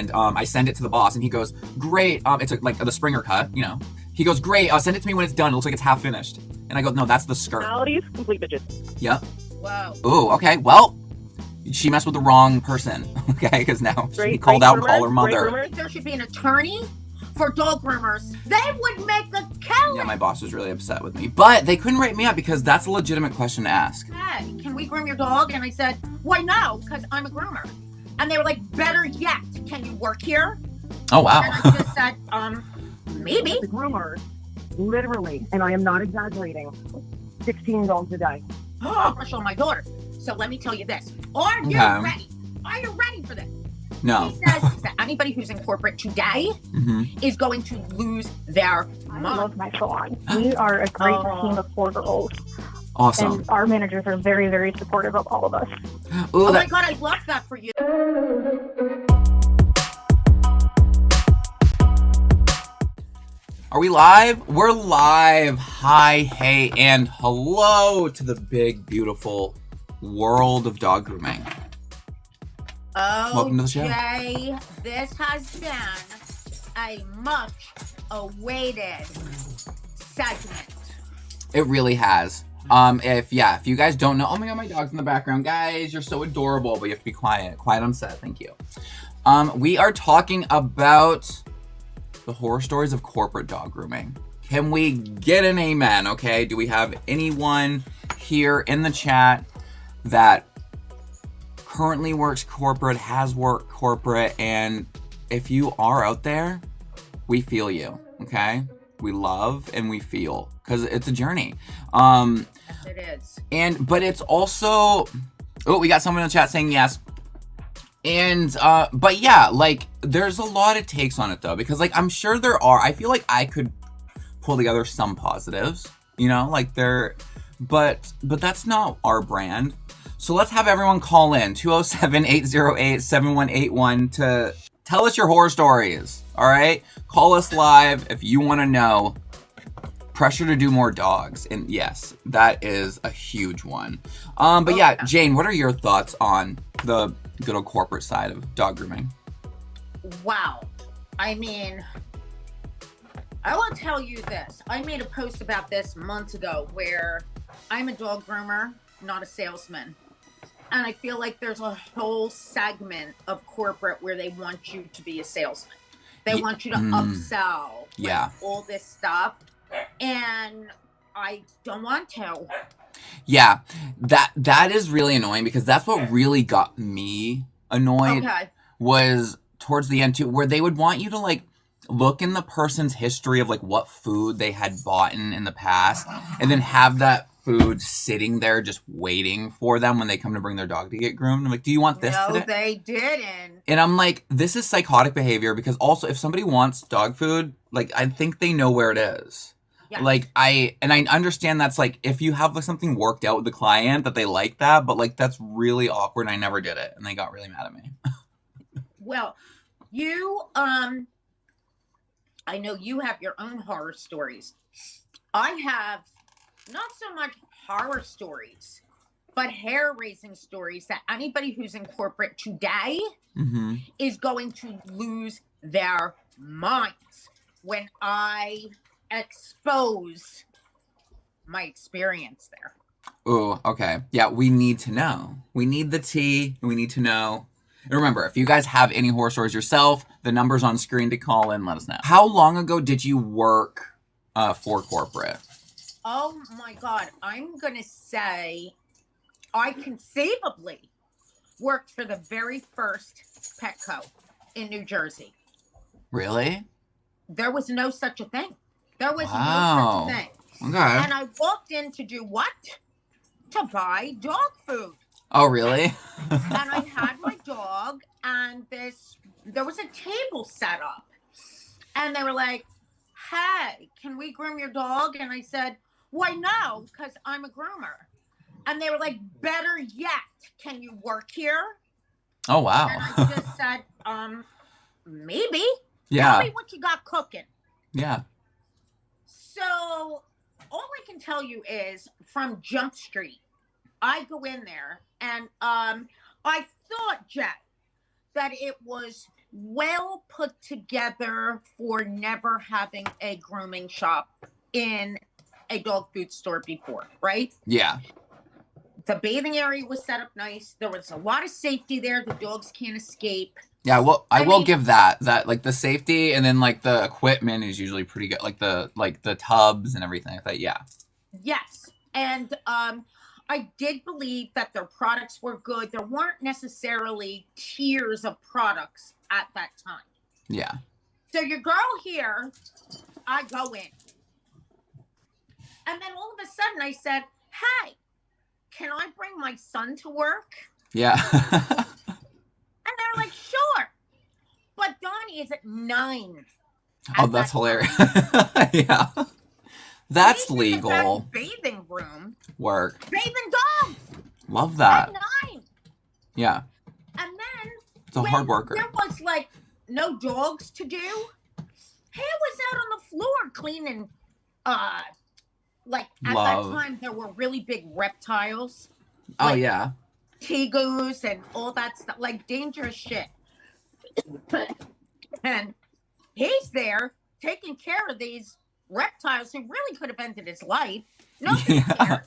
And I send it to the boss, and he goes, great. It's like the Springer cut, you know. He goes, great. Send it to me when it's done. It looks like it's half finished. And I go, no, that's the skirt. Personalities, complete bitches. Yep. Wow. Ooh, okay. Well, she messed with the wrong person. Okay, because now she'll be called out and call her mother. There should be an attorney for dog groomers. They would make a killing. Yeah, my boss was really upset with me. But they couldn't write me up because that's a legitimate question to ask. Hey, can we groom your dog? And I said, why no? Because I'm a groomer. And they were like, better yet, can you work here? Oh, wow. And I just said, maybe. The groomer, literally, and I am not exaggerating, 16 dogs a day. Crush on my daughter. So let me tell you this. Are you ready? Are you ready for this? No. He says that anybody who's in corporate today is going to lose their mind. I love my salon. We are a great team of 4 girls. Awesome. And our managers are very, very supportive of all of us. Ooh, oh my God, I love that for you. Are we live? We're live. Hi, hey, and hello to the big, beautiful world of dog grooming. Oh, welcome to the show. Jay, this has been a much awaited segment. It really has. If you guys don't know, oh my God, my dog's in the background. Guys, you're so adorable, but you have to be quiet. Quiet on set, thank you. We are talking about the horror stories of corporate dog grooming. Can we get an amen, okay? Do we have anyone here in the chat that currently works corporate, has worked corporate, and if you are out there, we feel you, okay? We love and we feel, because it's a journey. It is. But it's also, oh, we got someone in the chat saying yes. And, but yeah, like, there's a lot of takes on it though, because like, I'm sure I feel like I could pull together some positives, you know, like but that's not our brand. So let's have everyone call in 207-808-7181 to tell us your horror stories. All right. Call us live if you want to know. Pressure to do more dogs. And yes, that is a huge one. But yeah, Jane, what are your thoughts on the good old corporate side of dog grooming? Wow. I mean, I will tell you this. I made a post about this months ago where I'm a dog groomer, not a salesman. And I feel like there's a whole segment of corporate where they want you to be a salesman. They want you to upsell all this stuff. And I don't want to. Yeah, that is really annoying because that's what really got me annoyed was towards the end too, where they would want you to like look in the person's history of like what food they had bought in the past and then have that food sitting there just waiting for them when they come to bring their dog to get groomed. I'm like, do you want this today? No, they didn't. And I'm like, this is psychotic behavior because also if somebody wants dog food, like I think they know where it is. Yeah. Like I understand that's like if you have like something worked out with the client that they like that, but like that's really awkward and I never did it and they got really mad at me. Well, you I know you have your own horror stories. I have not so much horror stories, but hair-raising stories that anybody who's in corporate today is going to lose their minds when I expose my experience there. Ooh, okay. Yeah, we need to know. We need the tea. We need to know. And remember, if you guys have any horror stories yourself, the number's on screen to call in. Let us know. How long ago did you work for corporate? Oh my God. I'm going to say I conceivably worked for the very first Petco in New Jersey. Really? There was no such a thing. There was no such a thing. Okay. And I walked in to do what? To buy dog food. Oh, really? And I had my dog and there was a table set up. And they were like, hey, can we groom your dog? And I said, why no? Because I'm a groomer. And they were like, better yet, can you work here? Oh, wow. And I just said, maybe. Yeah. Tell me what you got cooking. Yeah. So all I can tell you is from Jump Street, I go in there and I thought, Jack, that it was well put together for never having a grooming shop in a dog food store before, right? Yeah. The bathing area was set up nice. There was a lot of safety there. The dogs can't escape. Yeah, well, I will mean, give that like the safety and then like the equipment is usually pretty good, like the tubs and everything like that. Yeah. Yes, and I did believe that their products were good. There weren't necessarily tiers of products at that time. Yeah. So your girl here, I go in, and then all of a sudden I said, "Hey, can I bring my son to work?" Yeah. And they're like, "Sure." But Donnie is at 9. Oh, that's hilarious. Yeah. That's He's in legal. the bathing room. Work. Bathing dogs. Love that. At 9. Yeah. And then It's a hard worker. there was like no dogs to do, he was out on the floor cleaning. Like at that time there were really big reptiles. Oh like yeah. Tegus and all that stuff, like dangerous shit. And he's there taking care of these reptiles who really could have ended his life. Nobody cared.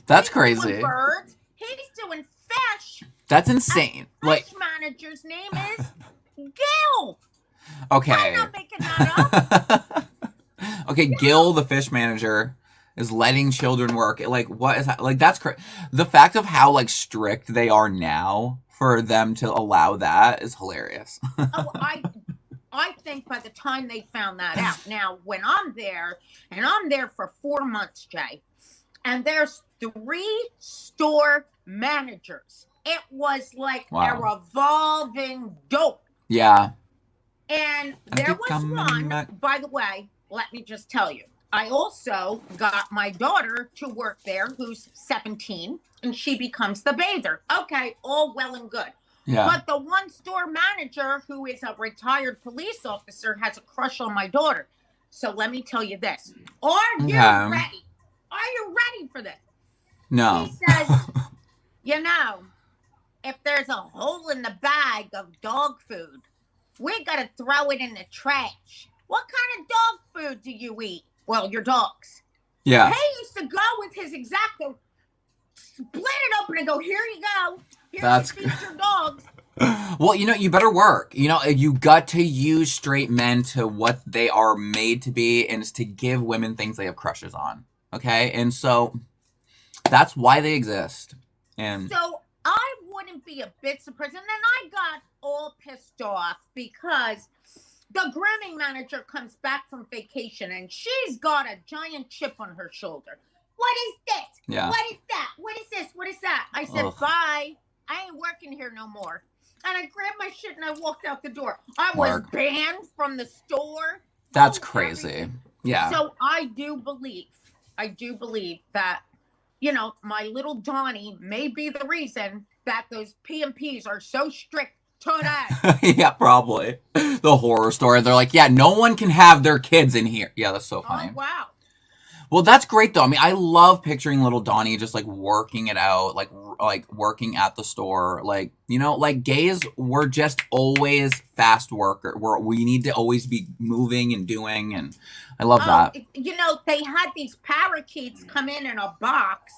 That's He's crazy. doing birds. He's doing fish. That's insane. Fish Like, manager's name is Gil. okay. I'm not making that up. Okay, Gil, the fish manager, is letting children work. Like, what is that? Like, that's crazy. The fact of how like strict they are now for them to allow that is hilarious. Oh, I think by the time they found that out, now when I'm there, and I'm there for 4 months, Jay, and there's 3 store managers. It was like a revolving door. Yeah. And there was one, by the way, let me just tell you, I also got my daughter to work there who's 17, and she becomes the bather. Okay, all well and good. Yeah. But the one store manager who is a retired police officer has a crush on my daughter. So let me tell you this. Are you ready? Are you ready for this? No. He says, you know, if there's a hole in the bag of dog food, we got to throw it in the trash. What kind of dog food do you eat? Well, your dogs. Yeah. He used to go with his Exacto, split it open and go, here you go. That's good. Your dogs. Well, you know, you better work. You know, you got to use straight men to what they are made to be, and it's to give women things they have crushes on. Okay? And so that's why they exist. And so I wouldn't be a bit surprised. And then I got all pissed off because the grooming manager comes back from vacation and she's got a giant chip on her shoulder. What is this? Yeah. What is that? What is this? What is that? I said, bye. I ain't working here no more. And I grabbed my shit and I walked out the door. I was banned from the store. That's crazy. Everything. Yeah. So I do believe that, you know, my little Donnie may be the reason that those PMPs are so strict today. Yeah, probably. The horror story. They're like, yeah, no one can have their kids in here. Yeah, that's so funny. Oh, wow. Well, that's great, though. I mean, I love picturing little Donnie just, like, working it out, like working at the store. Like, you know, like, gays, we're just always fast worker. We need to always be moving and doing, and I love that. You know, they had these parakeets come in a box,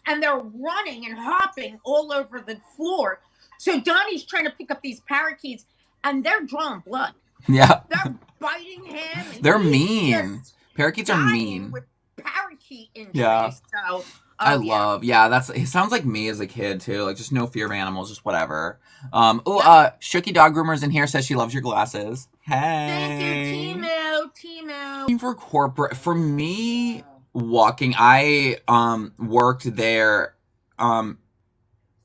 and they're running and hopping all over the floor. So Donnie's trying to pick up these parakeets, and they're drawing blood. Yeah. They're biting him. And they're mean. Parakeets are mean. With parakeet injuries. Yeah. So, I love. Yeah, it sounds like me as a kid too. Like just no fear of animals, just whatever. Shooky Dog Groomer's in here, says she loves your glasses. Hey. Thank you, Timo. For corporate, for me, walking, I worked there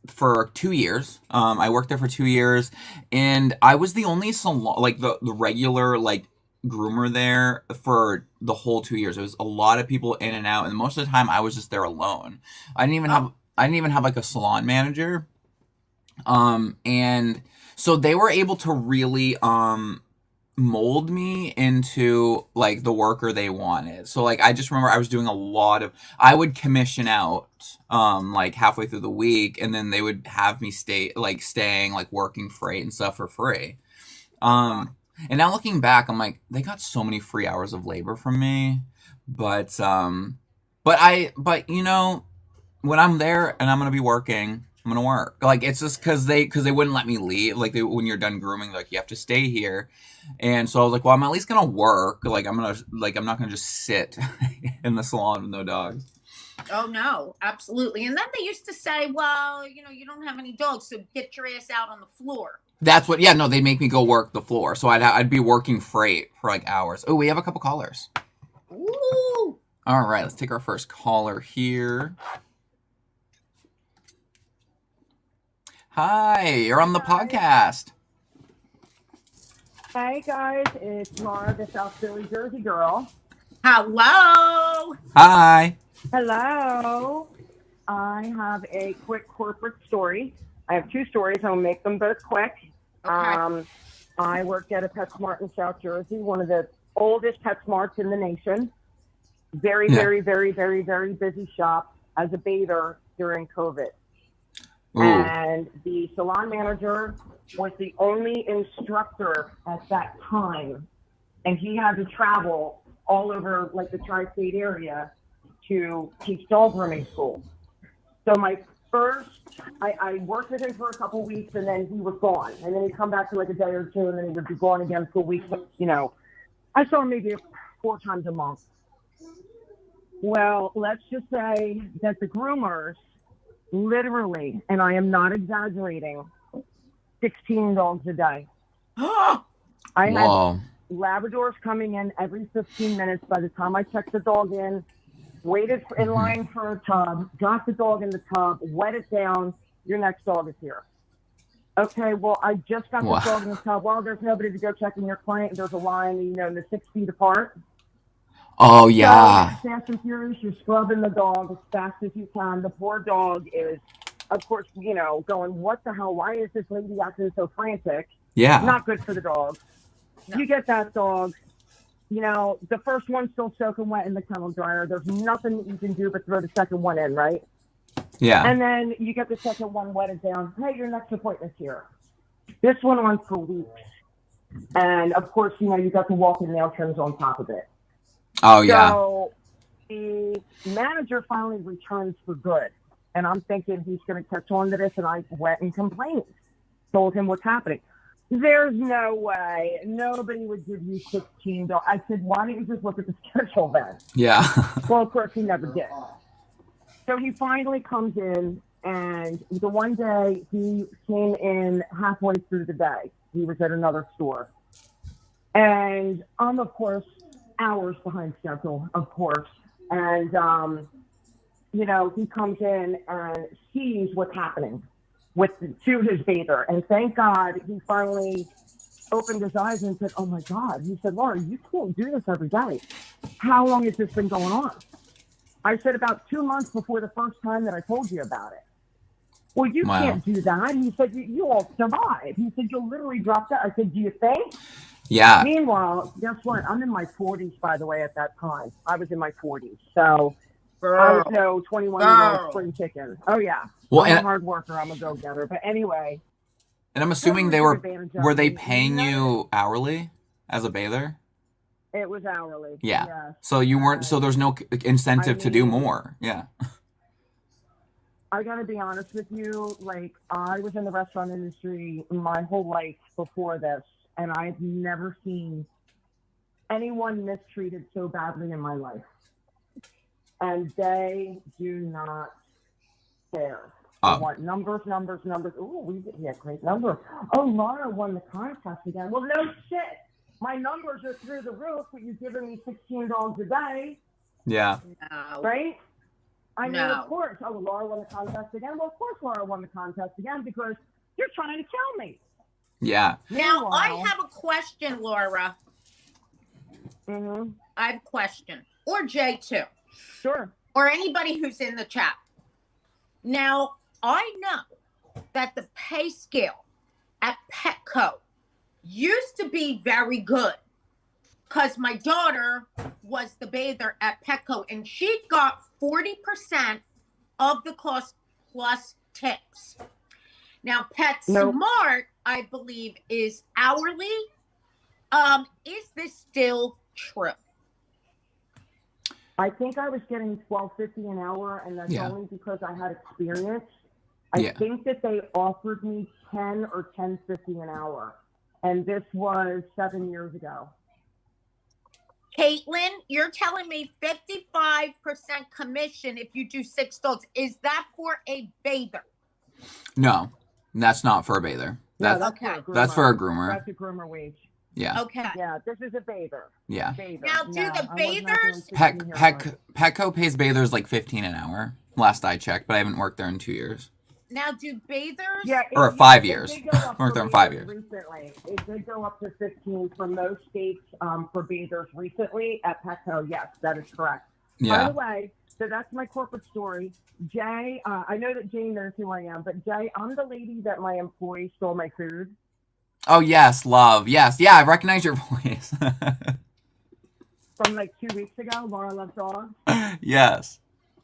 for 2 years. I worked there for 2 years, and I was the only salon, like the regular like groomer there for the whole 2 years. It was a lot of people in and out, and most of the time I was just there alone. I didn't even have like a salon manager. And so they were able to really mold me into like the worker they wanted. So like I just remember I was doing a lot of I would commission out like halfway through the week, and then they would have me staying like working freight and stuff for free. And now looking back, I'm like, they got so many free hours of labor from me. But but you know, when I'm there and I'm gonna be working, I'm gonna work. Like it's just because they wouldn't let me leave. Like when you're done grooming, like you have to stay here. And so I was like, well, I'm at least gonna work. Like I'm not gonna just sit in the salon with no dog. Oh no, absolutely. And then they used to say, well, you know, you don't have any dogs, so get your ass out on the floor. That's what. Yeah, no, they'd make me go work the floor. So I'd be working freight for like hours. Oh, we have a couple callers. Ooh. All right, let's take our first caller here. Hi, you're on the podcast. Hey guys, it's Mara, the South Philly Jersey girl. Hello. Hi. Hello. I have a quick corporate story. I have two stories. I'll make them both quick. Okay. I worked at a PetSmart in South Jersey, one of the oldest PetSmarts in the nation. Very, very, very, very, very busy shop as a bather during COVID. Ooh. And the salon manager was the only instructor at that time. And he had to travel all over like the tri-state area to teach dog grooming school. So I worked with him for a couple weeks, and then he was gone. And then he'd come back for like a day or two, and then he would be gone again for a week. You know, I saw him maybe 4 times a month. Well, let's just say that the groomers literally, and I am not exaggerating, 16 dogs a day. I had Labradors coming in every 15 minutes. By the time I checked the dog in, waited in line for a tub, got the dog in the tub, wet it down, your next dog is here. Okay, well, I just got the dog in the tub. Well, there's nobody to go check in your client. There's a line, you know, the 6 feet apart. Oh, yeah. So, fast and furious, you're scrubbing the dog as fast as you can. The poor dog is, of course, you know, going, what the hell? Why is this lady acting so frantic? Yeah. Not good for the dog. No. You get that dog, you know, the first one's still soaking wet in the kennel dryer. There's nothing that you can do but throw the second one in, right? Yeah. And then you get the second one wetted down. Hey, your next appointment's here. This one went for weeks. And, of course, you know, you got the walk-in nail trims on top of it. Oh, yeah. So the manager finally returns for good. And I'm thinking he's going to catch on to this. And I went and complained. Told him what's happening. There's no way. Nobody would give you $16. I said, why don't you just look at the schedule then? Yeah. Well, of course, he never did. So he finally comes in. And the one day he came in halfway through the day. He was at another store. And I'm, of course, hours behind schedule, of course. And, you know, he comes in and sees what's happening to his bather. And thank God he finally opened his eyes and said, oh, my God. He said, Laura, you can't do this every day. How long has this been going on? I said, about 2 months before the first time that I told you about it. Well, you can't do that. He said, you won't survive. He said, you'll literally drop that. I said, do you think? Yeah. Meanwhile, guess what? I'm in my 40s, by the way, at that time. I was in my 40s. So I was no 21-year-old spring chicken. Oh, yeah. Well, I'm a hard worker. I'm a go-getter. But anyway. And I'm assuming were they paying you hourly as a bather? It was hourly. Yeah. Yes. So you weren't, so there's no incentive to do more. Yeah. I got to be honest with you. Like, I was in the restaurant industry my whole life before this. And I've never seen anyone mistreated so badly in my life. And they do not care. They want numbers. Oh, we get great numbers. Oh, Laura won the contest again. Well, no shit. My numbers are through the roof, but you're giving me $16 a day. Yeah. No. Right? I mean, of course. Oh, Laura won the contest again. Well, of course Laura won the contest again because you're trying to kill me. Yeah. Now, I have a question, Laura. Mm-hmm. I have a question. Or Jay, too. Sure. Or anybody who's in the chat. Now, I know that the pay scale at Petco used to be very good because my daughter was the bather at Petco and she got 40% of the cost plus tips. Now, PetSmart, I believe, is hourly. Is this still true? I think I was getting $12.50 an hour, and that's only because I had experience. I think that they offered me $10 or $10.50 an hour, and this was 7 years ago. Caitlin, you're telling me 55% commission if you do 6 dogs. Is that for a bather? No, that's not for a bather. That's okay. That's for a groomer. That's a groomer wage. Yeah. Okay. Yeah, this is a bather. Yeah. Now, do the bathers? Petco pays bathers like $15 an hour. Last I checked, but I haven't worked there in 2 years. Now, do bathers? Yeah, or 5 years. Worked there in 5 years. Recently, it did go up to 15 for most states for bathers recently at Petco. Yes, that is correct. Yeah. By the way, so that's my corporate story. Jay, I know that Jayne knows who I am, but Jay, I'm the lady that my employee stole my food. Oh, yes, love. Yes. Yeah, I recognize your voice. From like 2 weeks ago, Laura Loves Dogs. Yes.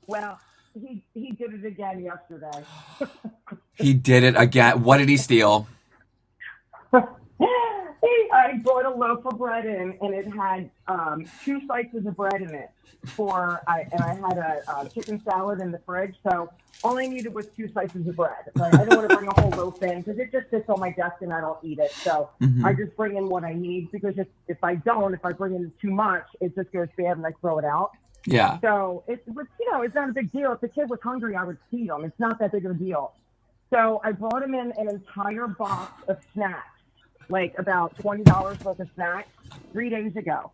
Well, he did it again yesterday. He did it again. What did he steal? I brought a loaf of bread in, and it had 2 slices of bread in it. And I had a chicken salad in the fridge, so all I needed was 2 slices of bread. Like, I don't want to bring a whole loaf in because it just sits on my desk and I don't eat it. So I just bring in what I need because if I bring in too much, it just goes bad and I throw it out. Yeah. So it's not a big deal. If the kid was hungry, I would feed him. It's not that big of a deal. So I brought him in an entire box of snacks, like about $20 worth of snacks 3 days ago.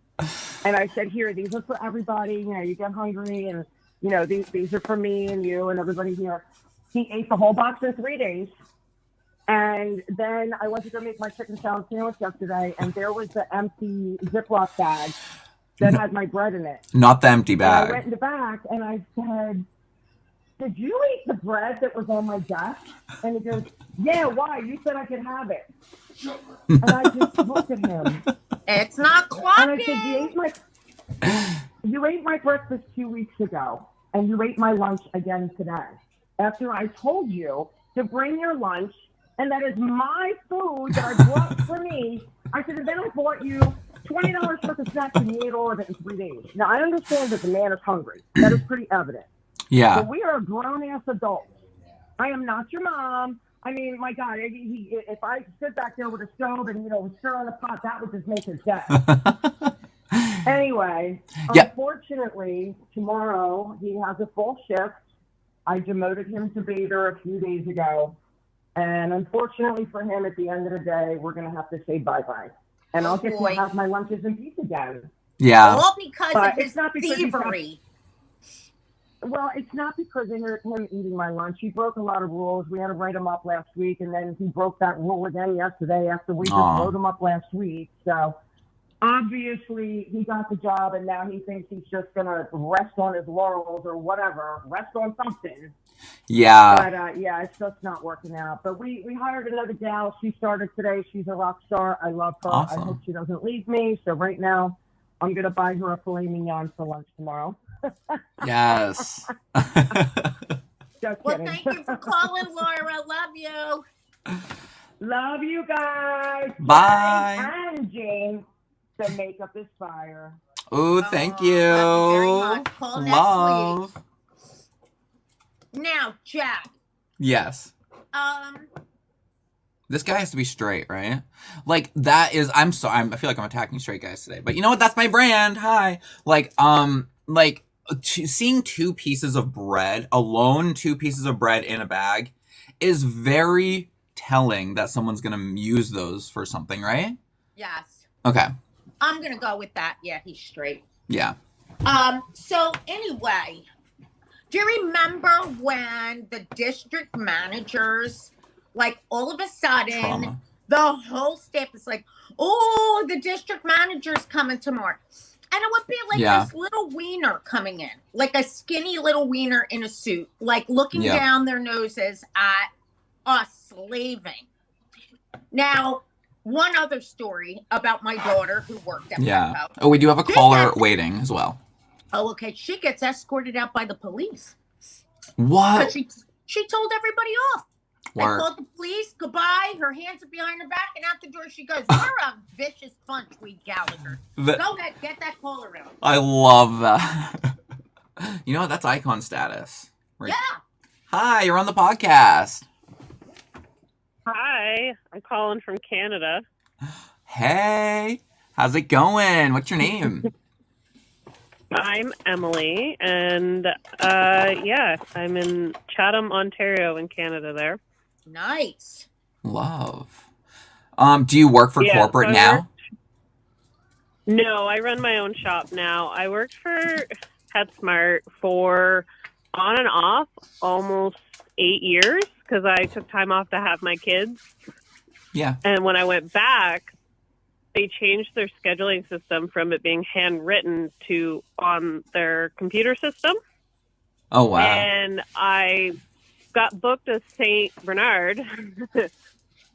And I said, here, these are for everybody. You know, you get hungry and, you know, these are for me and you and everybody here. He ate the whole box in 3 days. And then I went to go make my chicken salad sandwich yesterday, and there was the empty Ziploc bag that had my bread in it. Not the empty bag. And I went in the back and I said, did you eat the bread that was on my desk? And he goes, yeah, why? You said I could have it. And I just looked at him. It's not clocking. And I said, you ate my breakfast 2 weeks ago, and you ate my lunch again today. After I told you to bring your lunch, and that is my food that I brought for me. I said, and then I bought you $20 worth of snacks, and you ate all of it in 3 days. Now, I understand that the man is hungry. That is pretty evident. Yeah. But we are grown-ass adults. I am not your mom. I mean, my God, if I stood back there with a stove and, stir on the pot, that would just make his day. Anyway, Unfortunately, tomorrow he has a full shift. I demoted him to bather a few days ago. And unfortunately for him, at the end of the day, we're going to have to say bye-bye. And I'll get to have my lunches in peace again. Yeah. All because of his thievery. Well, it's not because of him eating my lunch. He broke a lot of rules. We had to write him up last week, and then he broke that rule again yesterday after we just wrote him up last week. So obviously he got the job, and now he thinks he's just going to rest on his laurels or whatever, rest on something. Yeah. But, it's just not working out. But we hired another gal. She started today. She's a rock star. I love her. Awesome. I hope she doesn't leave me. So right now I'm going to buy her a filet mignon for lunch tomorrow. Yes. Well, thank you for calling, Laura. Love you. Love you guys. Bye. And Jayne, the makeup is fire. Oh, thank you. Love you very much. Call Love. next week. Now, Jack. Yes. This guy has to be straight, right? Like, that is, I'm sorry, I feel like I'm attacking straight guys today, but you know what? That's my brand. Hi. Seeing 2 pieces of bread, alone 2 pieces of bread in a bag, is very telling that someone's going to use those for something, right? Yes. Okay. I'm going to go with that. Yeah, he's straight. Yeah. So anyway, do you remember when the district managers, like, all of a sudden, Trauma. the whole staff is like, oh, the district manager's coming tomorrow. And it would be like this little wiener coming in, like a skinny little wiener in a suit, like looking down their noses at us slaving. Now, one other story about my daughter who worked at Yeah. Petco. Oh, we do have a caller waiting as well. Oh, okay. She gets escorted out by the police. What? She told everybody off. Work. I called the police. Goodbye. Her hands are behind her back, and out the door she goes. You're a vicious bunch, we Gallagher. Go ahead, get that caller out. I love that. You know what? That's icon status. Right. Yeah. Hi, you're on the podcast. Hi, I'm calling from Canada. Hey, how's it going? What's your name? I'm Emily, and I'm in Chatham, Ontario, in Canada. There. Nice. Love. Do you work for corporate now? No, I run my own shop now. I worked for PetSmart for on and off almost 8 years because I took time off to have my kids. Yeah. And when I went back, they changed their scheduling system from it being handwritten to on their computer system. Oh, wow. And I got booked as St. Bernard.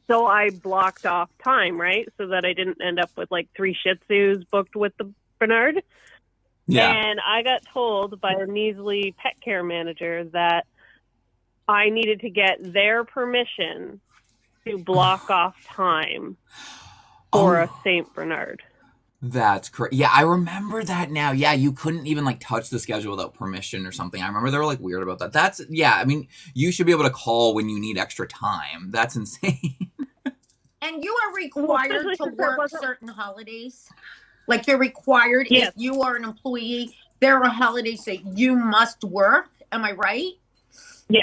So I blocked off time, right? So that I didn't end up with like 3 Shih Tzus booked with the Bernard. Yeah. And I got told by a measly pet care manager that I needed to get their permission to block off time for a St. Bernard. That's correct. Yeah, I remember that now. Yeah, you couldn't even like touch the schedule without permission or something. I remember they were like weird about that. I mean, you should be able to call when you need extra time. That's insane. And you are required to work certain holidays. Like you're required, if you are an employee, there are holidays that you must work. Am I right? Yeah.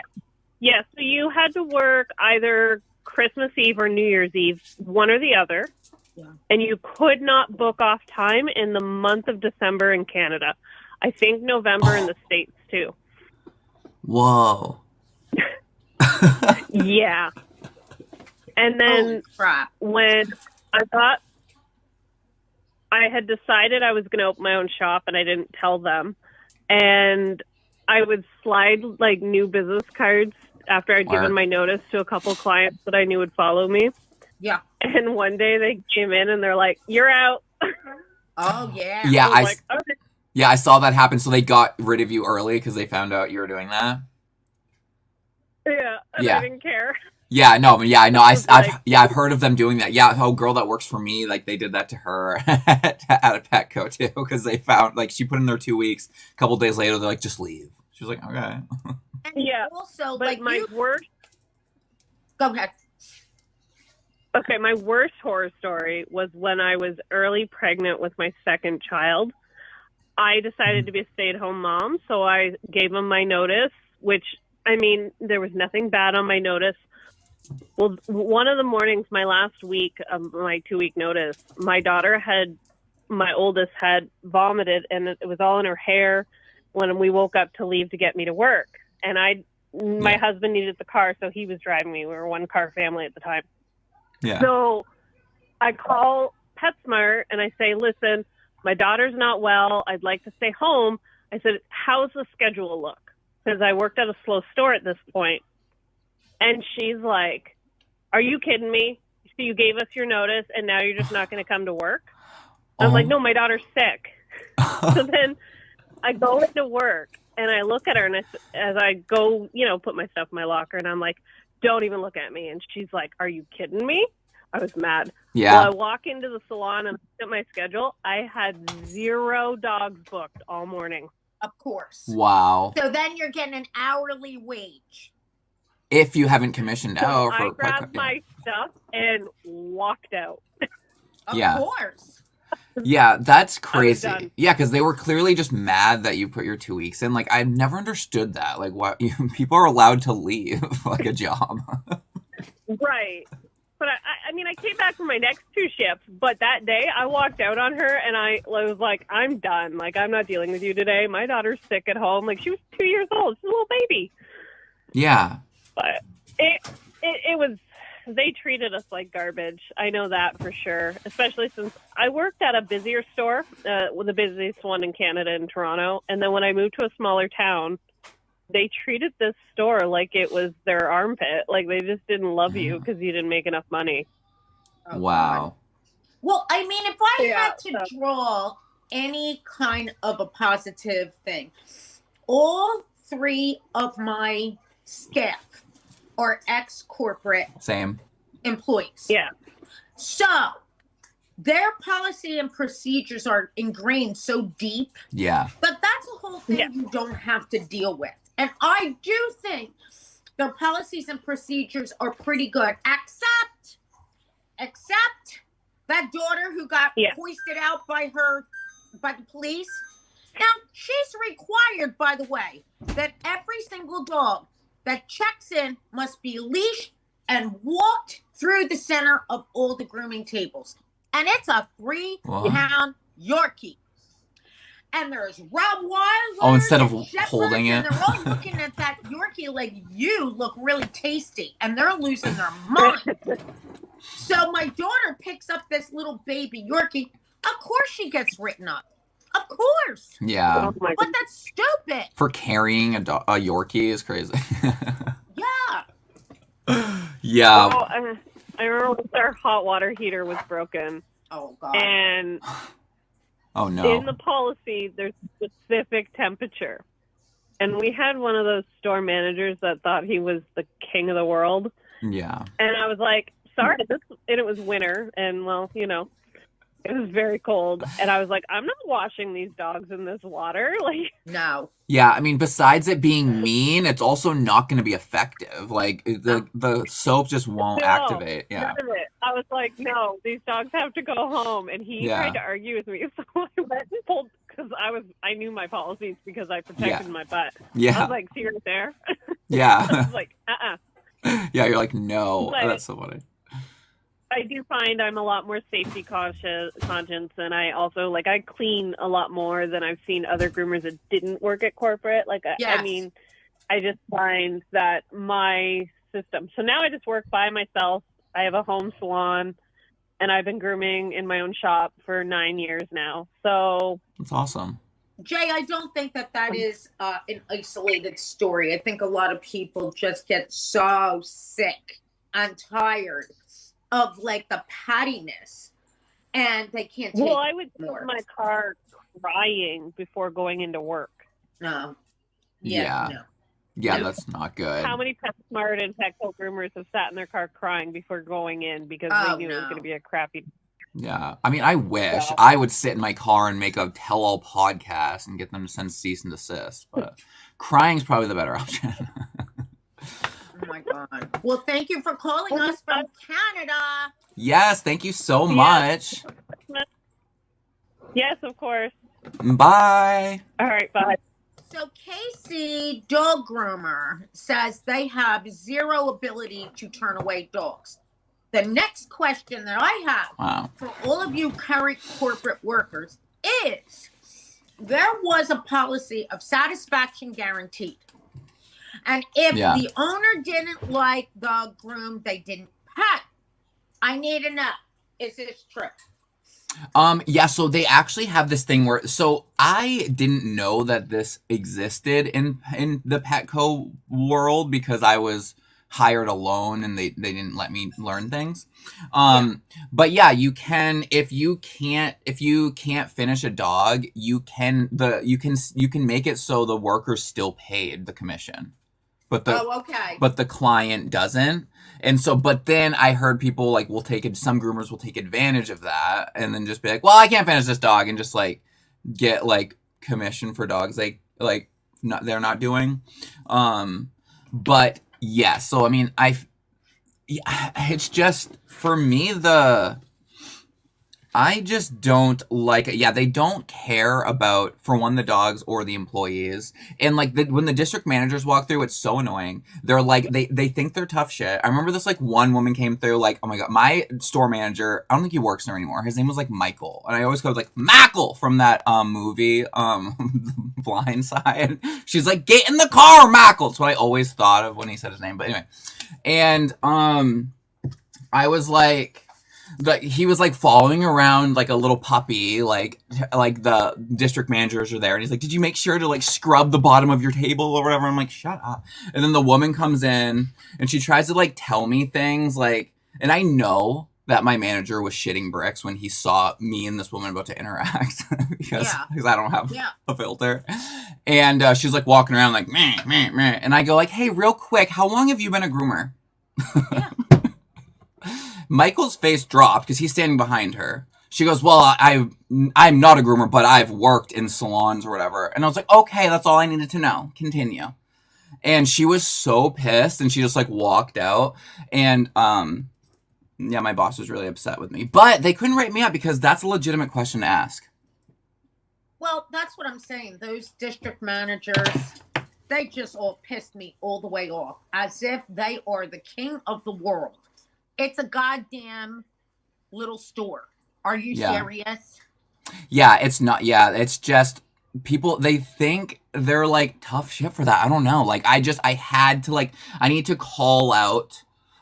Yeah, so you had to work either Christmas Eve or New Year's Eve, one or the other. Yeah. And you could not book off time in the month of December in Canada. I think November in the States too. Whoa. Yeah. And then when I thought I had decided I was going to open my own shop and I didn't tell them, and I would slide like new business cards after I'd given my notice to a couple clients that I knew would follow me. Yeah. And one day they came in and they're like, "You're out." Oh, yeah. Yeah, Okay. Yeah, I saw that happen. So they got rid of you early because they found out you were doing that. Yeah, and I didn't care. Yeah, no, but yeah, I know. I've heard of them doing that. Yeah, a girl that works for me, like they did that to her at a Petco too, because they found like she put in there 2 weeks. A couple days later, they're like, "Just leave." She was like, "Okay." Yeah. Also, but like my worst. Go ahead. Okay, my worst horror story was when I was early pregnant with my second child. I decided to be a stay-at-home mom, so I gave them my notice, which, I mean, there was nothing bad on my notice. Well, one of the mornings, my last week of my 2-week notice, my oldest had vomited, and it was all in her hair when we woke up to leave to get me to work. And my husband needed the car, so he was driving me. We were a 1-car family at the time. Yeah. So I call PetSmart and I say, "Listen, my daughter's not well. I'd like to stay home." I said, "How's the schedule look?" Because I worked at a slow store at this point. And she's like, "Are you kidding me? So you gave us your notice and now you're just not going to come to work?" I'm like, "No, my daughter's sick." So then I go into work and I look at her, and as I go, put my stuff in my locker, and I'm like, "Don't even look at me." And she's like, "Are you kidding me?" I was mad. Yeah. Well, I walk into the salon and look at my schedule. I had 0 dogs booked all morning. Of course. Wow. So then you're getting an hourly wage. If you haven't commissioned out. I grabbed my stuff and walked out. Of course. Yeah, that's crazy. Yeah, because they were clearly just mad that you put your 2 weeks in. Like, I've never understood that. Like, why people are allowed to leave like a job. Right. But I mean, I came back for my next 2 shifts, but that day I walked out on her and I was like, "I'm done. Like, I'm not dealing with you today. My daughter's sick at home." Like, she was 2 years old. She's a little baby. Yeah. But it was, they treated us like garbage. I know that for sure, especially since I worked at a busier store, the busiest one in Canada in Toronto. And then when I moved to a smaller town, they treated this store like it was their armpit. Like they just didn't love you because you didn't make enough money. Oh, Wow. Well, I mean, if I Yeah, had to draw any kind of a positive thing, all 3 of my staff are ex-corporate Same. employees. Yeah. So their policy and procedures are ingrained so deep, Yeah. but that's a whole thing Yeah. you don't have to deal with. And I do think their policies and procedures are pretty good, except that daughter who got Yeah. hoisted out by the police. Now, she's required, by the way, that every single dog that checks in must be leashed and walked through the center of all the grooming tables. And it's a 3-pound Yorkie. And there's Rottweilers. Oh, instead of and Shepherds, holding it. And they're all looking at that Yorkie like, you look really tasty. And they're losing their mind. So my daughter picks up this little baby Yorkie. Of course she gets written up. Of course. Yeah. Oh my But that's stupid. For carrying a Yorkie is crazy. Yeah. Yeah. Oh, I remember once our hot water heater was broken, Oh, God. and Oh no. in the policy, there's a specific temperature. And we had one of those store managers that thought he was the king of the world. Yeah. And I was like, sorry, and it was winter, and well, you know, it was very cold. And I was like, I'm not washing these dogs in this water. Like, No. Yeah, I mean, besides it being mean, it's also not going to be effective. Like, the soap just won't No, activate. Yeah. none of it. I was like, no, these dogs have to go home. And he Yeah. tried to argue with me. So I went and pulled, because I knew my policies because I protected my butt. I Yeah. was like, see right there? I Yeah. was like, Yeah, you're like, no. Like- That's so funny. I do find I'm a lot more safety conscious, and I also, like, I clean a lot more than I've seen other groomers that didn't work at corporate. Like, Yes. I mean, I just find that my system. So now I just work by myself. I have a home salon, and I've been grooming in my own shop for 9 years now. So That's awesome. Jay, I don't think that is an isolated story. I think a lot of people just get so sick and tired of, like, the pattiness, and they can't take well, I would sit more. in my car crying before going into work. No. Yeah. No. Yeah, Nope. that's not good. How many PetSmart and Petco groomers have sat in their car crying before going in because Oh, they knew it was no. going to be a crappy. Yeah. I mean, I wish Yeah. I would sit in my car and make a tell-all podcast and get them to send cease and desist, but crying's probably the better option. Oh, my God. Well, thank you for calling us from Canada. Yes, thank you so Yeah. much. Yes, of course. Bye. All right, bye. So Casey, dog groomer, says they have zero ability to turn away dogs. The next question that I have Wow. for all of you current corporate workers is, there was a policy of satisfaction guaranteed. And if Yeah. the owner didn't like the groom, they didn't pet. I need to know, is this true? Yeah, so they actually have this thing where, so I didn't know that this existed in the Petco world because I was hired alone and they didn't let me learn things. But yeah, you can, if you can't finish a dog, you can make it so the worker's still paid the commission. But okay. but the client doesn't. And so, but then I heard people like some groomers will take advantage of that and then just be like, well, I can't finish this dog, and just like get like commission for dogs they're not doing. But yeah, so I mean, it's just, for me, I just don't like it. Yeah, they don't care about, for one, the dogs or the employees. And like when the district managers walk through, it's so annoying. They're like, they think they're tough shit. I remember this like one woman came through like, oh my God, my store manager, I don't think he works there anymore. His name was like Michael. And I always go like Mackle from that movie, Blind Side. She's like, get in the car, Mackle. That's what I always thought of when he said his name. But anyway. And I was like, he was like following around like a little puppy, like the district managers are there, and he's like, did you make sure to like scrub the bottom of your table or whatever? I'm like, shut up. And then the woman comes in and she tries to like tell me things, like, and I know that my manager was shitting bricks when he saw me and this woman about to interact because I don't have a filter. And she's like walking around like, meh, meh, meh. And I go like, hey, real quick, how long have you been a groomer? Yeah. Michael's face dropped because he's standing behind her. She goes, well, I'm not a groomer, but I've worked in salons or whatever. And I was like, okay, that's all I needed to know. Continue. And she was so pissed, and she just like walked out. And yeah, my boss was really upset with me. But they couldn't write me up because that's a legitimate question to ask. Well, that's what I'm saying. Those district managers, they just all pissed me all the way off, as if they are the king of the world. It's a goddamn little store. Are you serious? Yeah, it's not. Yeah, it's just people, they think they're like tough shit for that. I don't know. Like, I had to, like, I need to call out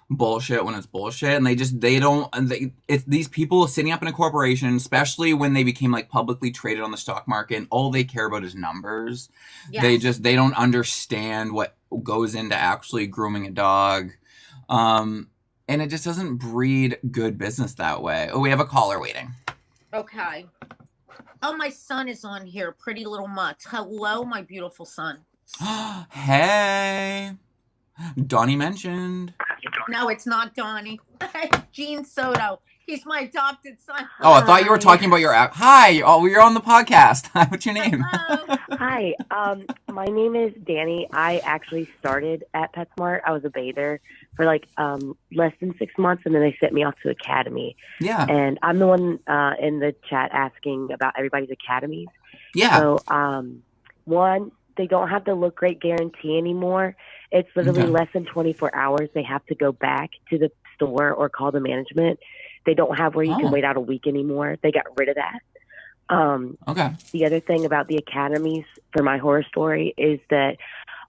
bullshit when it's bullshit. And it's these people sitting up in a corporation, especially when they became like publicly traded on the stock market, and all they care about is numbers. Yes. They don't understand what goes into actually grooming a dog. And it just doesn't breed good business that way. Oh, we have a caller waiting. Okay. Oh, my son is on here. Pretty little mutt. Hello, my beautiful son. Hey. Donnie mentioned. No, it's not Donnie. Jayne Snowdon. He's my adopted son. Oh, I thought you were talking about your... Hi. Oh, you're on the podcast. What's your name? Hi. My name is Danny. I actually started at PetSmart. I was a bather for like less than 6 months, and then they sent me off to Academy. Yeah. And I'm the one in the chat asking about everybody's academies. Yeah. So, one, they don't have the look great guarantee anymore. It's literally less than 24 hours. They have to go back to the store or call the management. They don't have where you can wait out a week anymore. They got rid of that. Okay. The other thing about the academies for my horror story is that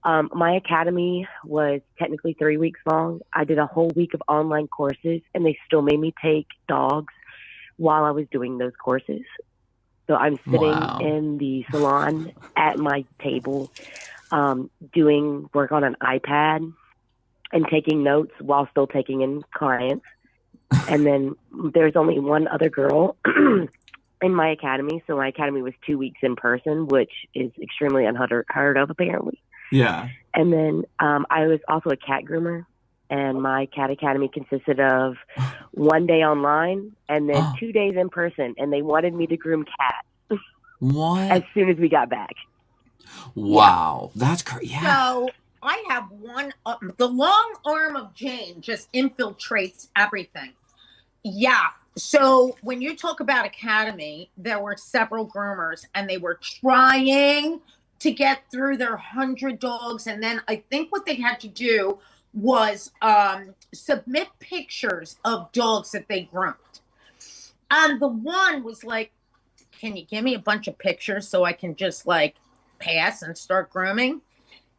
my academy was technically 3 weeks long. I did a whole week of online courses, and they still made me take dogs while I was doing those courses. So I'm sitting in the salon at my table, doing work on an iPad and taking notes while still taking in clients. And then there's only one other girl in my academy. So my academy was 2 weeks in person, which is extremely unheard of, apparently. Yeah. And then I was also a cat groomer, and my cat academy consisted of 1 day online and then 2 days in person. And they wanted me to groom cats. What? As soon as we got back. Wow. Yeah. That's crazy. Yeah. So I have one, the long arm of Jayne just infiltrates everything. Yeah. So when you talk about academy, there were several groomers, and they were trying to get through their 100 dogs. And then I think what they had to do was submit pictures of dogs that they groomed. And the one was like, can you give me a bunch of pictures so I can just like pass and start grooming?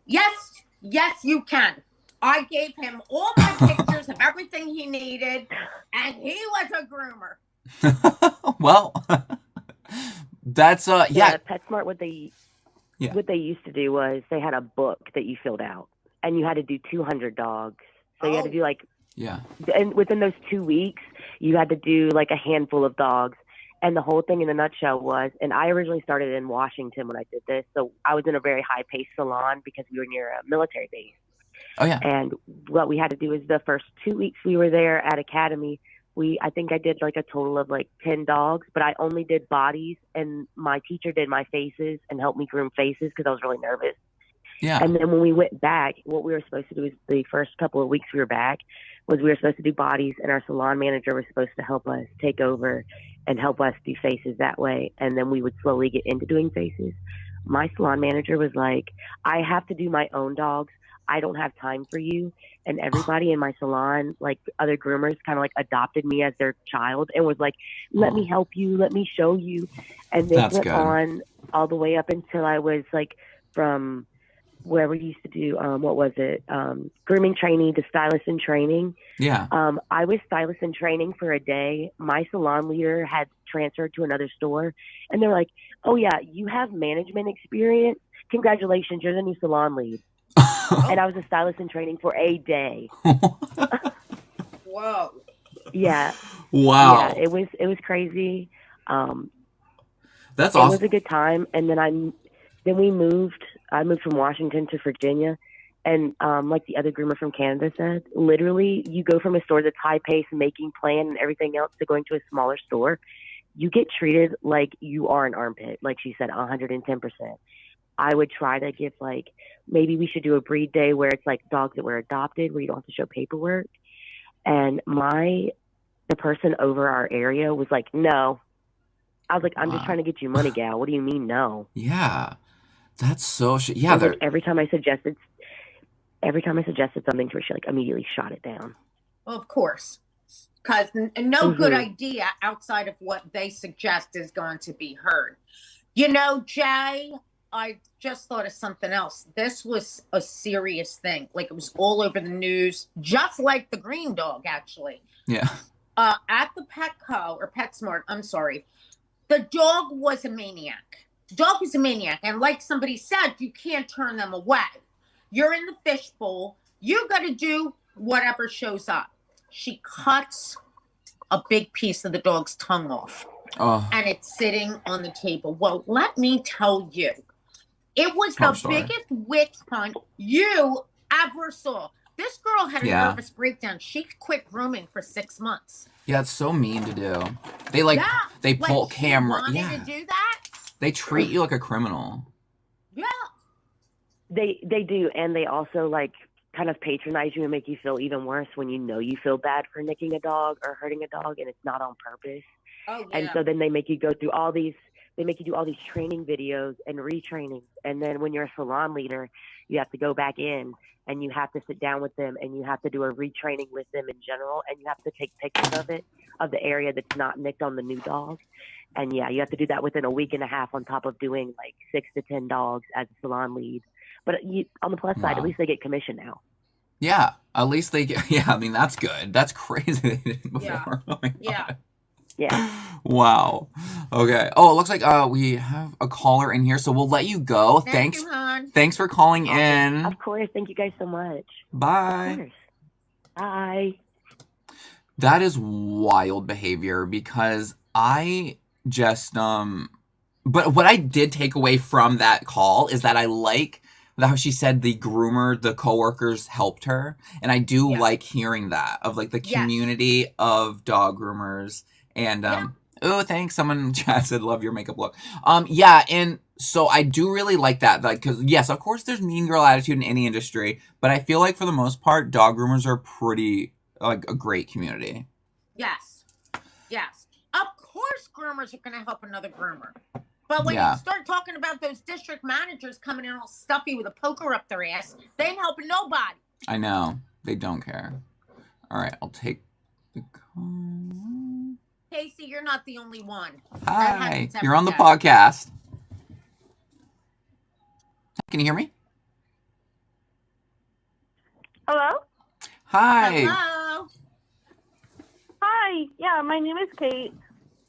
Yes, you can. I gave him all my pictures of everything he needed, and he was a groomer. Well, that's yeah. PetSmart, what they used to do was they had a book that you filled out, and you had to do 200 dogs. So you had to do like and within those 2 weeks, you had to do like a handful of dogs. And the whole thing in a nutshell was, and I originally started in Washington when I did this, so I was in a very high-paced salon because we were near a military base. Oh, yeah. And what we had to do is the first 2 weeks we were there at Academy, I think I did like a total of like 10 dogs, but I only did bodies, and my teacher did my faces and helped me groom faces because I was really nervous. Yeah. And then when we went back, what we were supposed to do is the first couple of weeks we were back was we were supposed to do bodies, and our salon manager was supposed to help us take over and help us do faces that way. And then we would slowly get into doing faces. My salon manager was like, I have to do my own dogs. I don't have time for you. And everybody in my salon, like other groomers, kind of like adopted me as their child and was like, let me help you. Let me show you. And they went on all the way up until I was like from where we used to do, grooming training to stylist in training. Yeah. I was stylist in training for a day. My salon leader had transferred to another store, and they're like, oh yeah, you have management experience. Congratulations, you're the new salon lead. And I was a stylist in training for a day. Whoa. Yeah. Wow. Yeah, it was crazy. That's It awesome. was a good time, and then we moved. I moved from Washington to Virginia, and like the other groomer from Canada said, literally, you go from a store that's high pace, making plan and everything else, to going to a smaller store. You get treated like you are an armpit, like she said, 110%. I would try to give maybe we should do a breed day where it's like dogs that were adopted, where you don't have to show paperwork. And the person over our area was like, no. I was like, I'm just trying to get you money, gal. What do you mean, no? Yeah, that's so yeah. Like every time I suggested something to her, she immediately shot it down. Well, of course, because no good idea outside of what they suggest is going to be heard. You know, Jay, I just thought of something else. This was a serious thing. It was all over the news, just like the green dog, actually. Yeah. At the Petco or PetSmart, I'm sorry. The dog was a maniac. And like somebody said, you can't turn them away. You're in the fishbowl. You got to do whatever shows up. She cuts a big piece of the dog's tongue off. Oh. And it's sitting on the table. Well, let me tell you, it was the biggest witch hunt you ever saw. This girl had a nervous breakdown. She quit grooming for 6 months. Yeah, it's so mean to do. They pull camera. Yeah. To do that? They treat you like a criminal. Yeah. They do, and they also kind of patronize you and make you feel even worse when you feel bad for nicking a dog or hurting a dog, and it's not on purpose. Oh, yeah. And so then they make you go through all these. They make you do all these training videos and retraining, and then when you're a salon leader, you have to go back in and you have to sit down with them and you have to do a retraining with them in general, and you have to take pictures of the area that's not nicked on the new dog. And yeah, you have to do that within a week and a half on top of doing 6 to 10 dogs as a salon lead. But on the plus side, at least they get commission now. Yeah, at least they get, I mean, that's good. That's crazy they didn't before. Yeah. Oh my Yeah. God. Yeah. Wow. Okay. Oh, it looks like we have a caller in here, so we'll let you go. Thank you, hon. Thanks for calling in. Of course. Thank you guys so much. Bye. Of course. Bye. That is wild behavior, because I just but what I did take away from that call is that I like how she said the groomer, the coworkers helped her, and I do like hearing that of the community of dog groomers. And oh, thanks, someone chat said love your makeup look. Yeah, and so I do really like that, because yes, of course there's mean girl attitude in any industry, but I feel like for the most part dog groomers are pretty a great community. Yes. Of course groomers are going to help another groomer. But when you start talking about those district managers coming in all stuffy with a poker up their ass, they ain't helping nobody. I know. They don't care. All right, I'll take the call. Casey, you're not the only one. Hi, you're on the podcast. Can you hear me? Hello? Hi. Hello. Hi. Yeah, my name is Kate.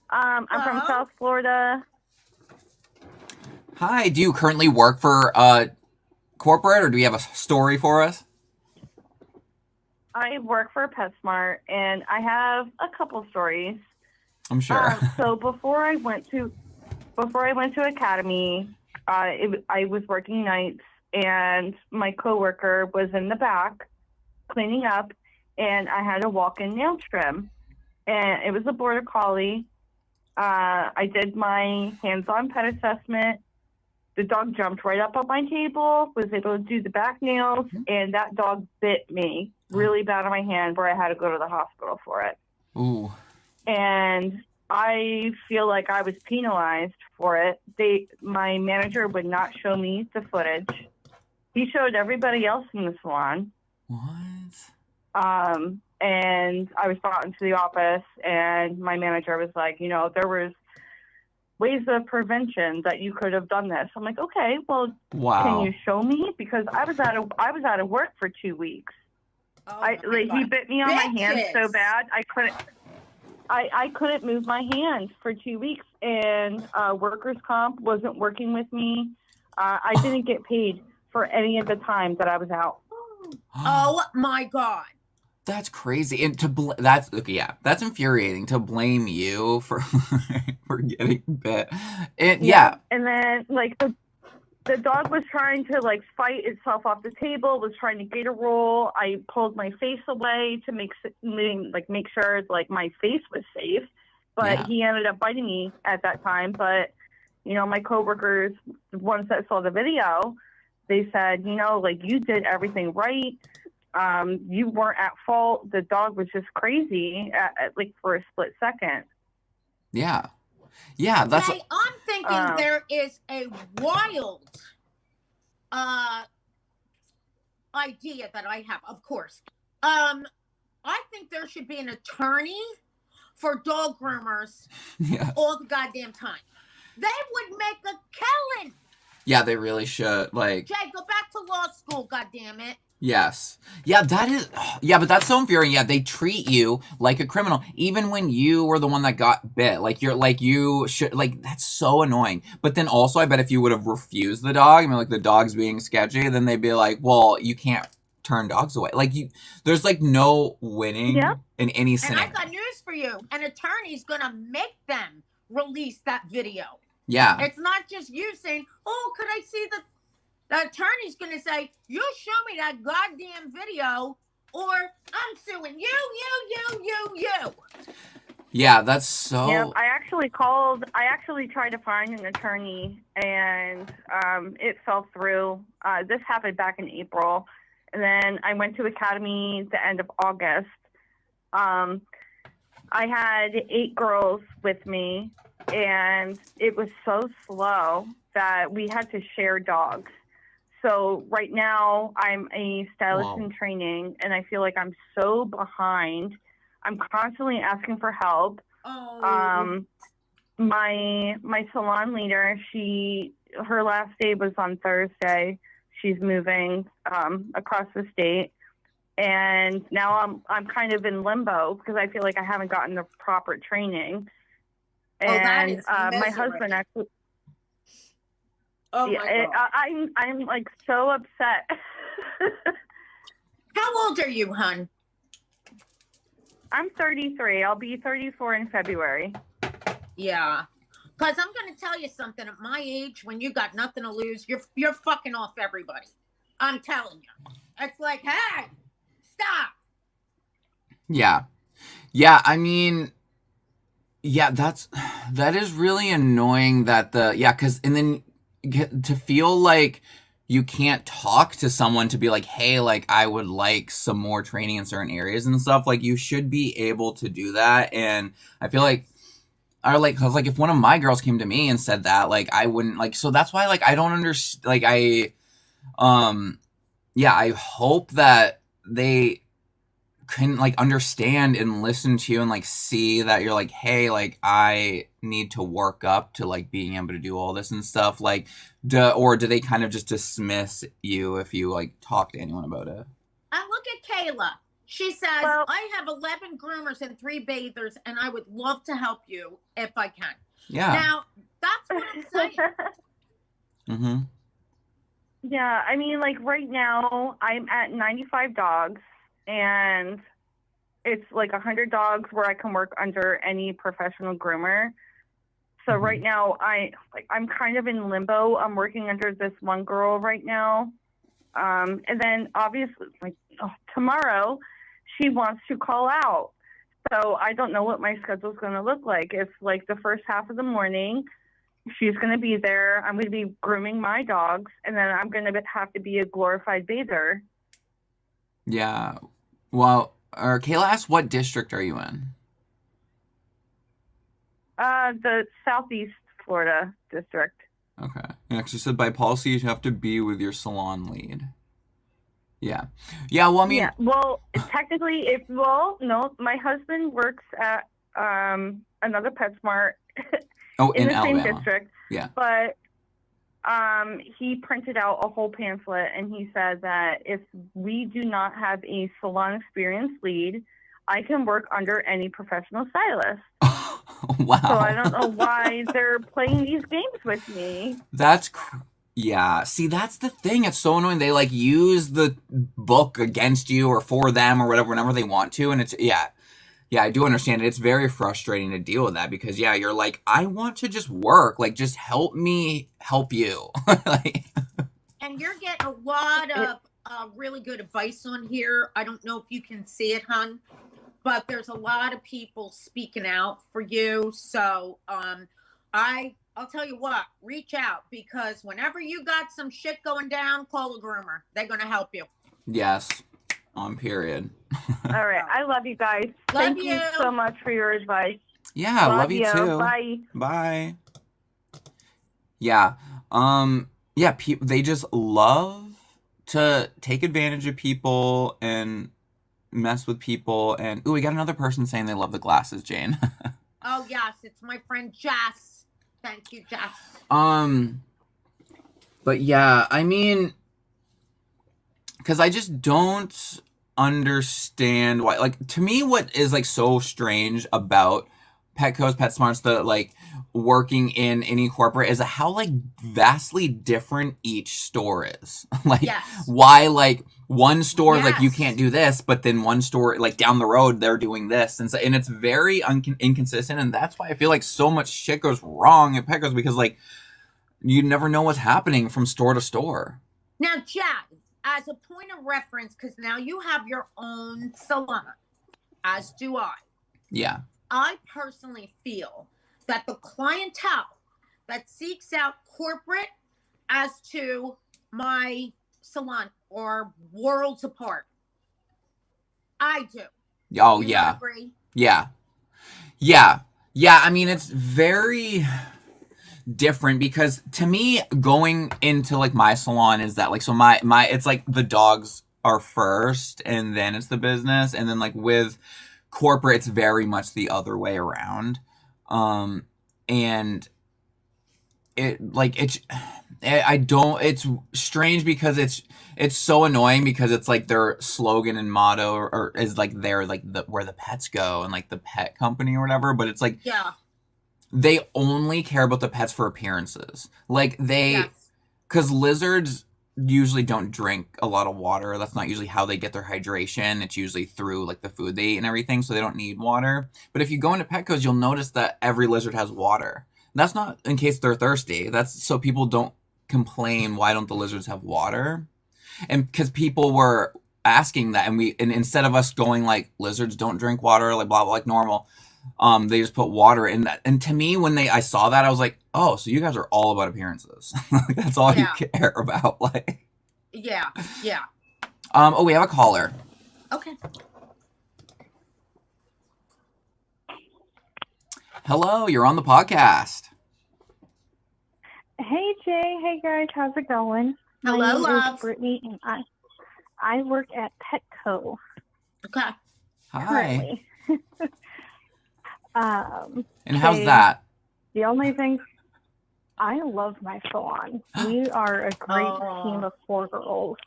I'm from South Florida. Hi, do you currently work for corporate, or do you have a story for us? I work for PetSmart, and I have a couple stories. I'm sure. So before I went to Academy, I was working nights, and my coworker was in the back cleaning up, and I had a walk-in nail trim, and it was a border collie. I did my hands-on pet assessment. The dog jumped right up on my table, was able to do the back nails, and that dog bit me really bad on my hand where I had to go to the hospital for it. Ooh. And I feel like I was penalized for it. My manager would not show me the footage. He showed everybody else in the salon. What? And I was brought into the office, and my manager was like, there was ways of prevention that you could have done this. I'm like, okay, well, can you show me? Because I was out of work for 2 weeks. He bit me on my hand so bad I couldn't move my hand for 2 weeks, and workers' comp wasn't working with me. I didn't get paid for any of the time that I was out. Oh my God. That's crazy. And that's okay, yeah. That's infuriating to blame you for for getting bit. And yeah. And then like the dog was trying to like fight itself off the table, was trying to gate a roll. I pulled my face away to make sure like my face was safe. But he ended up biting me at that time. But you know, my coworkers, the ones that saw the video, they said, you know, like you did everything right. You weren't at fault. The dog was just crazy like for a split second. Yeah. Yeah, that's. Okay, I'm thinking there is a wild idea that I have. Of course, I think there should be an attorney for dog groomers all the goddamn time. They would make a killing. Yeah, they really should. Like, Jay, go back to law school. Goddamn it. Yes. Yeah, that is. Yeah, but that's so infuriating. Yeah, they treat you like a criminal, even when you were the one that got bit. Like you should. Like that's so annoying. But then also, I bet if you would have refused the dog, I mean, like the dog's being sketchy, then they'd be like, "Well, you can't turn dogs away." Like there's like no winning in any scenario. And I got news for you: an attorney's gonna make them release that video. Yeah. It's not just you saying, "Oh, could I see the?" The attorney's going to say, you show me that goddamn video or I'm suing you. Yeah, that's so... Yeah, I actually tried to find an attorney and it fell through. This happened back in April. And then I went to Academy the end of August. I had 8 girls with me and it was so slow that we had to share dogs. So right now I'm a stylist in training and I feel like I'm so behind. I'm constantly asking for help. My salon leader, her last day was on Thursday. She's moving across the state. And now I'm kind of in limbo because I feel like I haven't gotten the proper training. And my husband actually Oh my God. I'm like so upset. How old are you, hon? I'm 33. I'll be 34 in February. Yeah. Because I'm going to tell you something. At my age, when you got nothing to lose, you're fucking off everybody. I'm telling you. It's like, hey, stop. Yeah. Yeah, I mean... Yeah, that is really annoying that because and then to feel like you can't talk to someone to be like, hey, like I would like some more training in certain areas and stuff. Like you should be able to do that. And I feel like, cause like if one of my girls came to me and said that, like I wouldn't like, so that's why like I don't understand, like I hope that they can like understand and listen to you and like see that you're like, hey, like I need to work up to like being able to do all this and stuff. Like, or do they kind of just dismiss you if you like talk to anyone about it? And look at Kayla. She says, I have 11 groomers and 3 bathers, and I would love to help you if I can. Yeah. Now, that's what I'm saying. Mm-hmm. Yeah, I mean, like right now, I'm at 95 dogs. And it's like 100 dogs where I can work under any professional groomer. So right now I'm kind of in limbo. I'm working under this one girl right now. And then obviously tomorrow she wants to call out. So I don't know what my schedule is going to look like. It's like the first half of the morning, she's going to be there. I'm going to be grooming my dogs. And then I'm going to have to be a glorified bather. Yeah. Well, Kayla asked, what district are you in? The Southeast Florida district. Okay. Yeah, 'cause you said by policy you have to be with your salon lead. Yeah. Yeah, well, I mean... Yeah, well, technically, no, my husband works at another PetSmart in the Alabama. same district. Yeah. But he printed out a whole pamphlet and he said that if we do not have a salon experience lead, I can work under any professional stylist. Wow. So I don't know why they're playing these games with me. That's Yeah, see, that's the thing. It's so annoying. They like use the book against you or for them or whatever whenever they want to, and it's yeah, I do understand it. It's very frustrating to deal with that because yeah, you're like, I want to just work, like just help me help you. Like, and you're getting a lot of really good advice on here. I don't know if you can see it, hon, but there's a lot of people speaking out for you. So I'll tell you what, reach out because whenever you got some shit going down, call a groomer. They're going to help you. yes, on period. All right. I love you guys. Thank you so much for your advice. Yeah, love you too. Bye. Bye. Yeah. Yeah, they just love to take advantage of people and mess with people. And ooh, we got another person saying they love the glasses, Jane. Oh yes, it's my friend Jess. Thank you, Jess. But yeah, I mean, because I just don't understand why. Like, to me, what is like so strange about Petco's, PetSmart's, the like working in any corporate is how like vastly different each store is. Like, why like one store like you can't do this, but then one store like down the road they're doing this, and so and it's very inconsistent, and that's why I feel like so much shit goes wrong at Petco's because like you never know what's happening from store to store. Now, Chad, as a point of reference, because now you have your own salon, as do I. Yeah. I personally feel that the clientele that seeks out corporate as to my salon are worlds apart. I do. Oh, yeah. Agree? Yeah. Yeah. Yeah. I mean, it's very different because to me, going into like my salon is that like, so my, it's like the dogs are first and then it's the business. And then like with corporate, it's very much the other way around. And it like it's strange because it's so annoying because it's like their slogan and motto or is like they're like where the pets go and like the pet company or whatever, but it's like they only care about the pets for appearances. Like because lizards usually don't drink a lot of water. That's not usually how they get their hydration. It's usually through like the food they eat and everything, so they don't need water. But if you go into Petco's, you'll notice that every lizard has water. That's not in case they're thirsty. That's so people don't complain, why don't the lizards have water? And because people were asking that, and instead of us going like lizards don't drink water, like blah blah like normal, they just put water in that. And to me, when I saw that, I was like, oh, so you guys are all about appearances. Like, that's all you care about. Like, yeah. Oh, we have a caller. Okay. Hello, you're on the podcast. Hey Jay, hey guys, how's it going? Hello, My name love. is Brittany, and I work at Petco. Okay. Hi. And how's that? The only thing, I love my salon. We are a great team of 4 girls.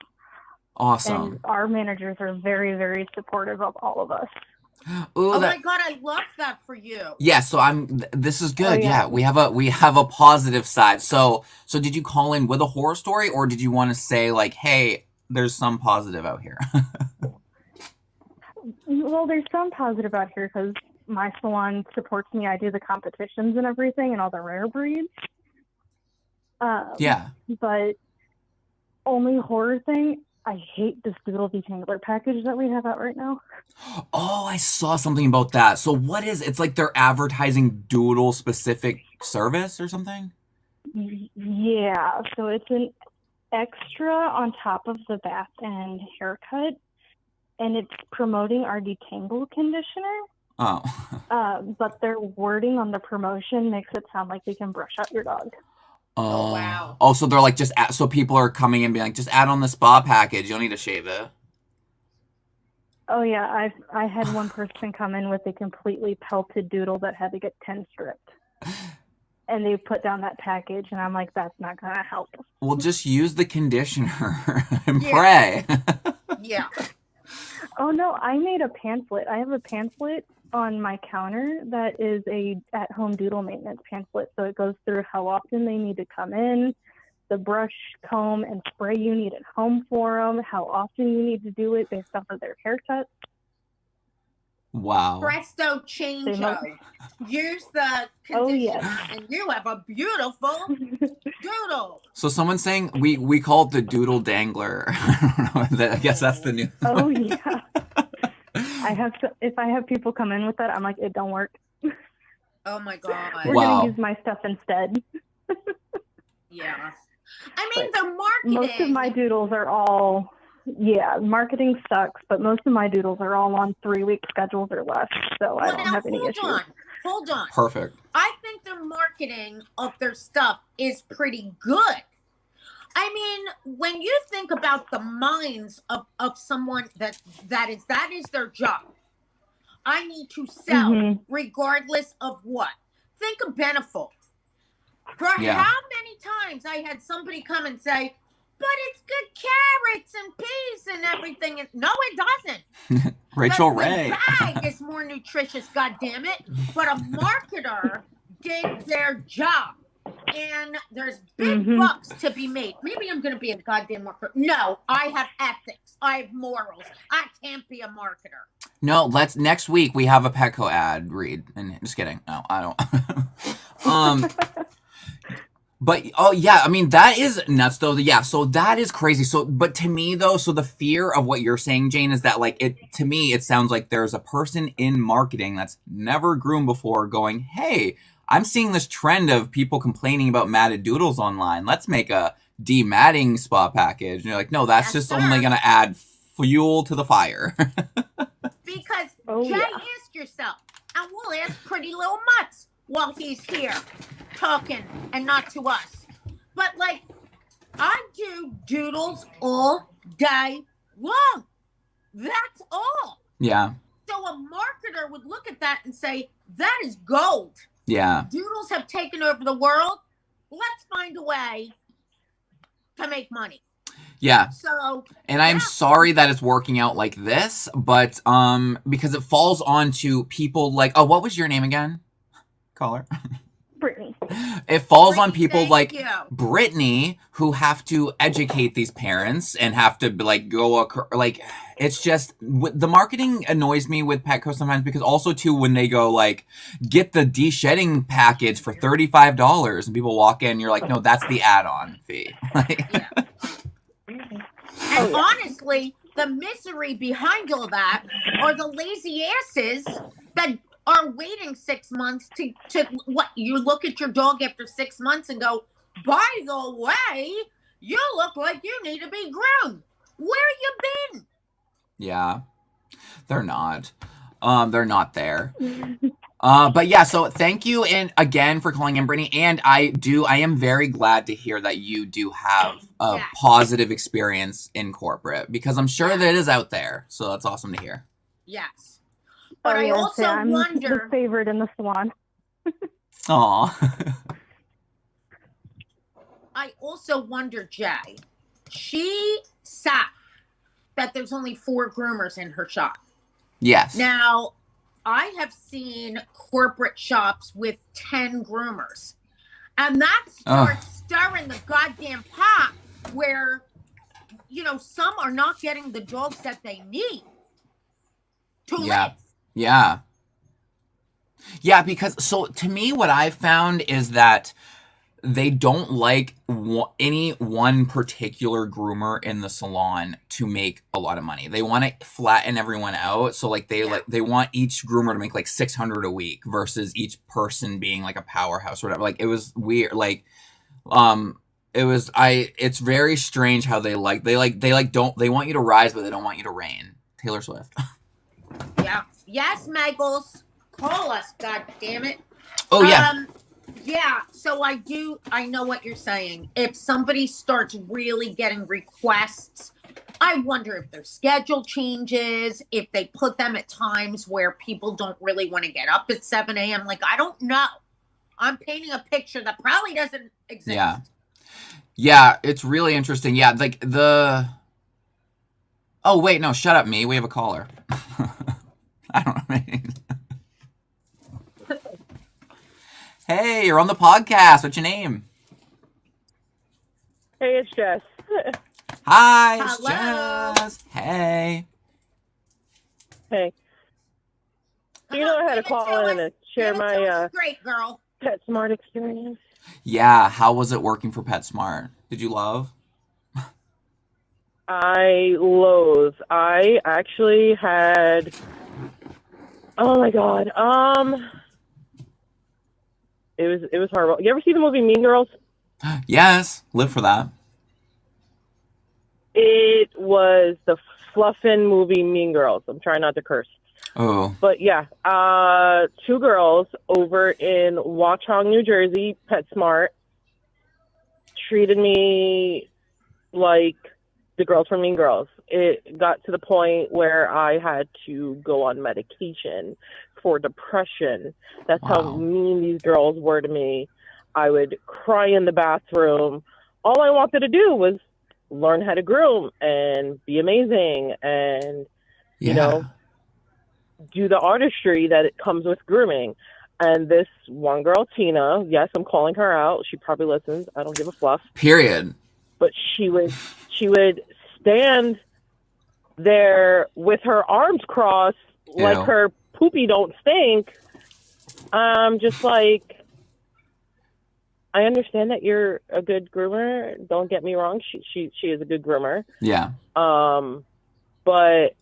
Awesome. And our managers are very, very supportive of all of us. Ooh, my God, I love that for you. Yeah, so this is good. Yeah, we have a positive side. So did you call in with a horror story, or did you want to say like, hey, there's some positive out here? Well, there's some positive out here because my salon supports me. I do the competitions and everything and all the rare breeds. But only horror thing, I hate this doodle detangler package that we have out right now. Oh, I saw something about that. So what is it's like they're advertising doodle specific service or something? Yeah, so it's an extra on top of the bath and haircut, and it's promoting our detangle conditioner. Oh. But their wording on the promotion makes it sound like we can brush out your dog. Oh, wow. Oh, so they're like so people are coming in and being like, just add on the spa package. You don't need to shave it. Oh yeah, I had one person come in with a completely pelted doodle that had to get 10 stripped. And they put down that package, and I'm like, that's not gonna help. Well, just use the conditioner and pray. Yeah. Oh no, I made a pamphlet. I have a pamphlet on my counter that is a at-home doodle maintenance pamphlet. So it goes through how often they need to come in, the brush, comb, and spray you need at home for them, how often you need to do it based off of their haircuts. Wow. Presto changeo. Use the conditioner and you have a beautiful doodle. So someone's saying we call it the doodle dangler. I don't know. I guess that's the new. Oh yeah. If I have people come in with that, I'm like, it don't work. Oh my God. We're gonna use my stuff instead. Yeah. I mean, the marketing. Most of my doodles are all, marketing sucks, but most of my doodles are all on 3-week schedules or less, so I don't have any issues. Hold on. Perfect. I think the marketing of their stuff is pretty good. I mean, when you think about the minds of someone that is their job. I need to sell regardless of what. Think of Beneful. For how many times I had somebody come and say, but it's good carrots and peas and everything. And no, it doesn't. Rachel Ray. The bag is more nutritious, goddammit. But a marketer did their job. And there's big bucks to be made. Maybe I'm going to be a goddamn marketer. No, I have ethics. I have morals. I can't be a marketer. No, next week we have a Petco ad read. And just kidding. No, I don't. But I mean that is nuts though. Yeah, so that is crazy. So, but to me though, so the fear of what you're saying, Jayne, is that like to me it sounds like there's a person in marketing that's never groomed before going, hey, I'm seeing this trend of people complaining about matted doodles online. Let's make a dematting spa package. And you're like, no, that's just only going to add fuel to the fire. Because Jay, ask yourself, and we'll ask Pretty Little Mutts while he's here talking and not to us. But like, I do doodles all day long. That's all. Yeah. So a marketer would look at that and say, that is gold. Yeah. Doodles have taken over the world. Let's find a way to make money. Yeah. So, and I'm sorry that it's working out like this, but because it falls onto people like, oh, what was your name again? Caller. Brittany. It falls on people like Brittany who have to educate these parents and have to like it's just the marketing annoys me with Petco sometimes because also too when they go like get the de-shedding package for $35 and people walk in, you're like, no, that's the add-on fee. And honestly, the misery behind all that are the lazy asses that are waiting 6 months to what you look at your dog after 6 months and go, by the way, you look like you need to be groomed. Where you been? Yeah, they're not. They're not there. But yeah, so thank you and again for calling in, Brittany. And I am very glad to hear that you do have a positive experience in corporate because I'm sure that it is out there. So that's awesome to hear. Yes. But I also wonder. The favorite in the salon. Aw. I also wonder, Jay. She said that there's only 4 groomers in her shop. Yes. Now, I have seen corporate shops with 10 groomers. And that starts stirring the goddamn pot where, some are not getting the dogs that they need to live. Yeah. Yeah, because so to me, what I've found is that they don't like any one particular groomer in the salon to make a lot of money. They want to flatten everyone out. So like they want each groomer to make like $600 a week versus each person being like a powerhouse or whatever. Like it was weird. Like, it's very strange how they want you to rise, but they don't want you to reign. Taylor Swift. Yeah. Yes, Michaels. Call us, god damn it. Oh yeah. Yeah, so I know what you're saying. If somebody starts really getting requests, I wonder if their schedule changes, if they put them at times where people don't really want to get up at 7 a.m. Like, I don't know. I'm painting a picture that probably doesn't exist. Yeah. Yeah, it's really interesting. Yeah, like Oh, wait, no, shut up, me. We have a caller. I don't know. Hey, you're on the podcast. What's your name? Hey, it's Jess. Hi, it's Hello. Jess. Hey. Hey. Do you know I had to call in and share my great girl PetSmart experience? Yeah, how was it working for PetSmart? Did you love? I actually had. Oh my god. It was horrible. You ever see the movie Mean Girls? Yes, live for that. It was the fluffin' movie Mean Girls. I'm trying not to curse. Oh. But yeah, 2 girls over in Watchung, New Jersey, PetSmart, treated me like the girls from Mean Girls. It got to the point where I had to go on medication for depression. That's how mean these girls were to me. I would cry in the bathroom. All I wanted to do was learn how to groom and be amazing and, you know, do the artistry that it comes with grooming. And this one girl, Tina, yes, I'm calling her out. She probably listens. I don't give a fluff. Period. But she would stand there with her arms crossed, like her poopy don't stink. Just like, I understand that you're a good groomer. Don't get me wrong. She is a good groomer. Yeah. But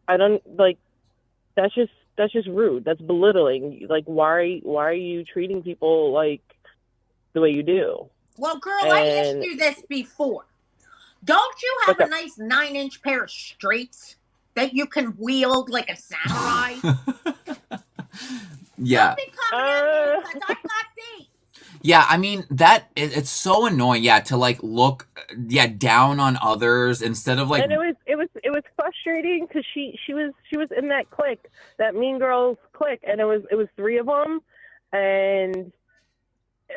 I don't like. That's just rude. That's belittling. Like, why are you treating people like the way you do? Well, girl, I asked you this before. Don't you have a nice 9-inch pair of straights that you can wield like a samurai? Yeah. Don't be coming at me because I got these. Yeah, I mean it's so annoying. Yeah, to like look, down on others instead of like. And it was frustrating because she was in that clique, that Mean Girls clique, and it was 3 of them, and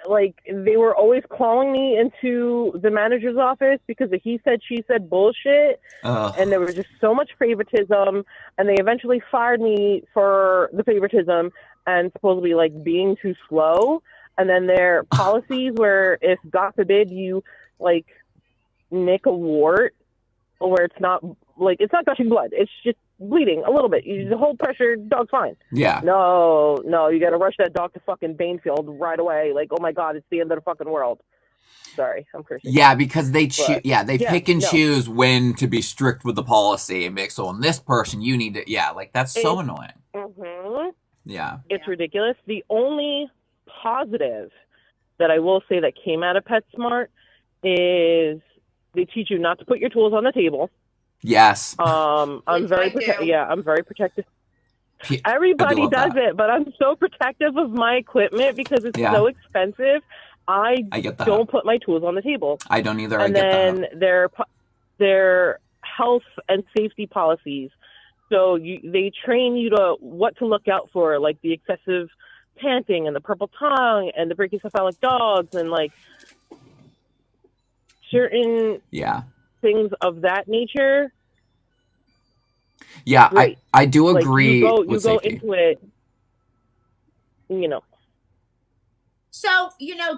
like they were always calling me into the manager's office because of he said she said bullshit. And there was just so much favoritism, and they eventually fired me for the favoritism and supposedly like being too slow. And then their policies where if God forbid you like nick a wart, where it's not gushing blood, it's just bleeding a little bit, you just hold pressure, dog's fine. Yeah. No, you got to rush that dog to fucking Bainfield right away. Like, oh my god, it's the end of the fucking world. Sorry, I'm cursing. Yeah, because they pick and choose when to be strict with the policy and make so on this person you need to like that's so annoying. Mm-hmm. Yeah. It's ridiculous. The only positive that I will say that came out of PetSmart is they teach you not to put your tools on the table. Yes. I'm very protective. Everybody does it, but I'm so protective of my equipment because it's so expensive. I get that. Don't put my tools on the table. I don't either. And then their health and safety policies. So they train you to what to look out for, like the excessive panting and the purple tongue and the breaking stuff out like dogs and like certain things of that nature. Yeah, I do agree. You with go safety. into it, you know. So,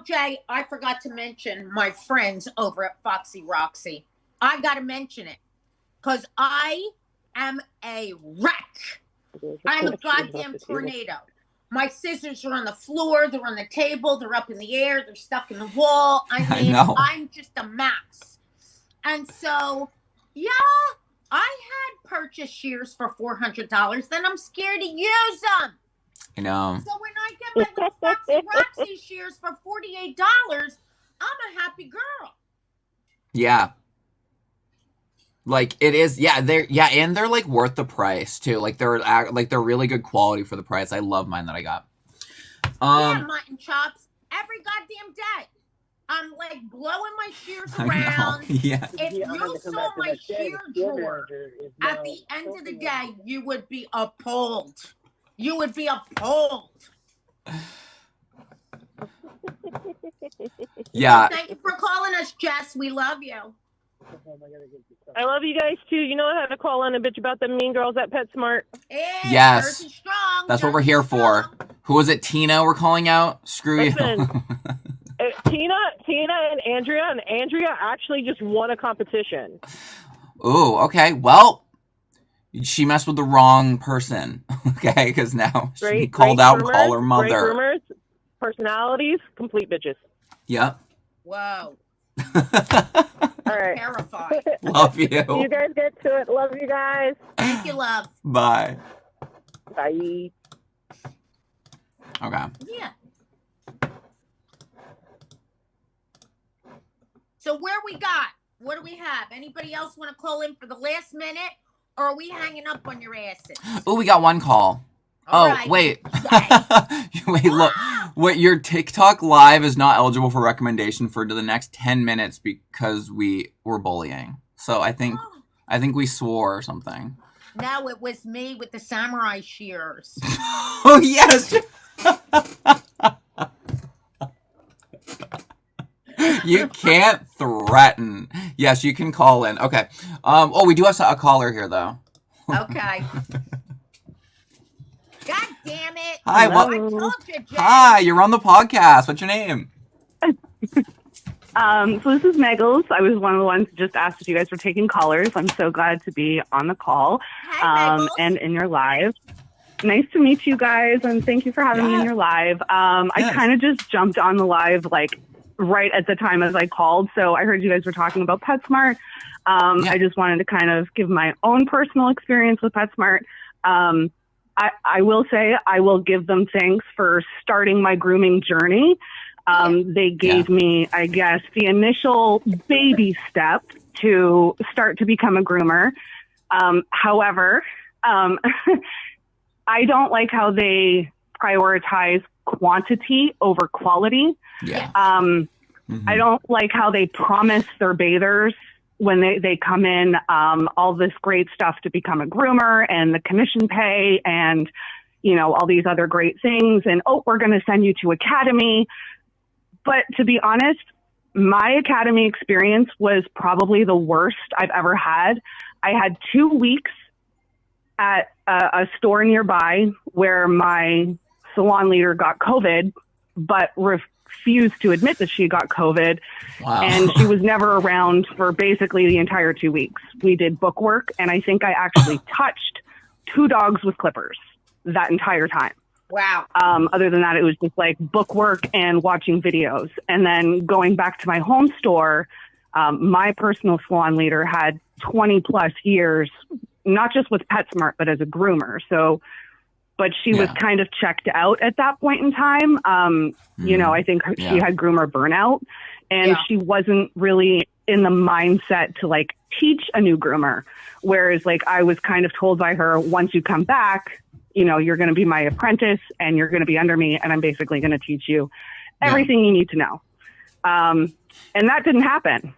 Jay, I forgot to mention my friends over at Foxy Roxy. I got to mention it because I am a wreck. I'm a goddamn tornado. My scissors are on the floor. They're on the table. They're up in the air. They're stuck in the wall. I mean, I'm just a mess. And so, I had purchased shears for $400. Then I'm scared to use them. I know. So when I get my little Foxy Roxy shears for $48, I'm a happy girl. Yeah. Like it is, and they're like worth the price too. Like they're really good quality for the price. I love mine that I got. Mutton chops every goddamn day. I'm like blowing my shears around. Yeah. If you saw my shear drawer at the end of the day, you would be appalled. You would be appalled. Yeah. Thank you for calling us, Jess. We love you. I love you guys too. You know I had to call in and bitch about the Mean Girls at PetSmart. Yes. That's what we're here for. Who was it? Tina we're calling out? Screw you. Tina Tina and Andrea actually just won a competition. Ooh, okay. Well, she messed with the wrong person, okay? Because now she called out groomers, call her mother. Great groomers, personalities, complete bitches. Yep. Whoa. All right. Terrified. Love you. You guys get to it. Love you guys. Thank you, love. Bye. Bye. Yeah. Okay. So where we got? What do we have? Anybody else want to call in for the last minute? Or are we hanging up on your asses? Oh, we got one call. All oh, right. wait. Wait, look. Wait, your TikTok live is not eligible for recommendation for the next 10 minutes because we were bullying. So I think we swore or something. No, it was me with the samurai shears. Oh, yes. You can't threaten. Yes, you can call in. Okay. Oh, we do have a caller here, though. Okay. God damn it. Hi, I told you, Jay. Hi, you're on the podcast. What's your name? So this is Meggles. I was one of the ones who just asked if you guys were taking callers. I'm so glad to be on the call and in your live. Nice to meet you guys, and thank you for having me in your live. I kind of just jumped on the live like right at the time as I called, so I heard you guys were talking about PetSmart. I just wanted to kind of give my own personal experience with PetSmart. I will say I will give them thanks for starting my grooming journey. They gave me, I guess, the initial baby step to start to become a groomer. However, I don't like how they prioritize quantity over quality. I don't like how they promise their bathers when they come in all this great stuff to become a groomer and the commission pay and, you know, all these other great things. And, oh, we're going to send you to academy. But to be honest, my academy experience was probably the worst I've ever had. I had 2 weeks at a store nearby where my salon leader got COVID, but refused to admit that she got COVID. Wow. And she was never around for basically the entire 2 weeks. We did book work, and I think I actually touched 2 dogs with clippers that entire time. Wow. Other than that, it was just like book work and watching videos. And then going back to my home store, my personal salon leader had 20 plus years, not just with PetSmart, but as a groomer. So, but she was kind of checked out at that point in time. You know, I think she had groomer burnout, and she wasn't really in the mindset to like teach a new groomer. Whereas like I was kind of told by her, once you come back, you know, you're going to be my apprentice and you're going to be under me, and I'm basically going to teach you everything you need to know. And that didn't happen.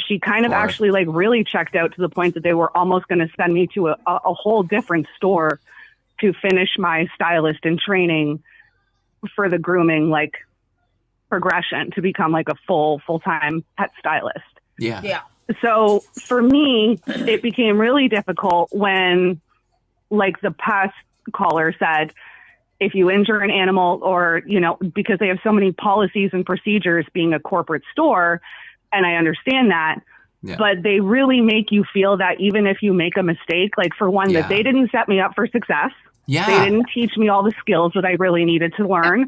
She kind of actually like really checked out to the point that they were almost going to send me to a whole different store to finish my stylist in training for the grooming, like progression to become like a full-time pet stylist. Yeah. So for me, it became really difficult when like the past caller said, if you injure an animal or, you know, because they have so many policies and procedures being a corporate store, and I understand that, but they really make you feel that even if you make a mistake, like for one, that they didn't set me up for success. They didn't teach me all the skills that I really needed to learn.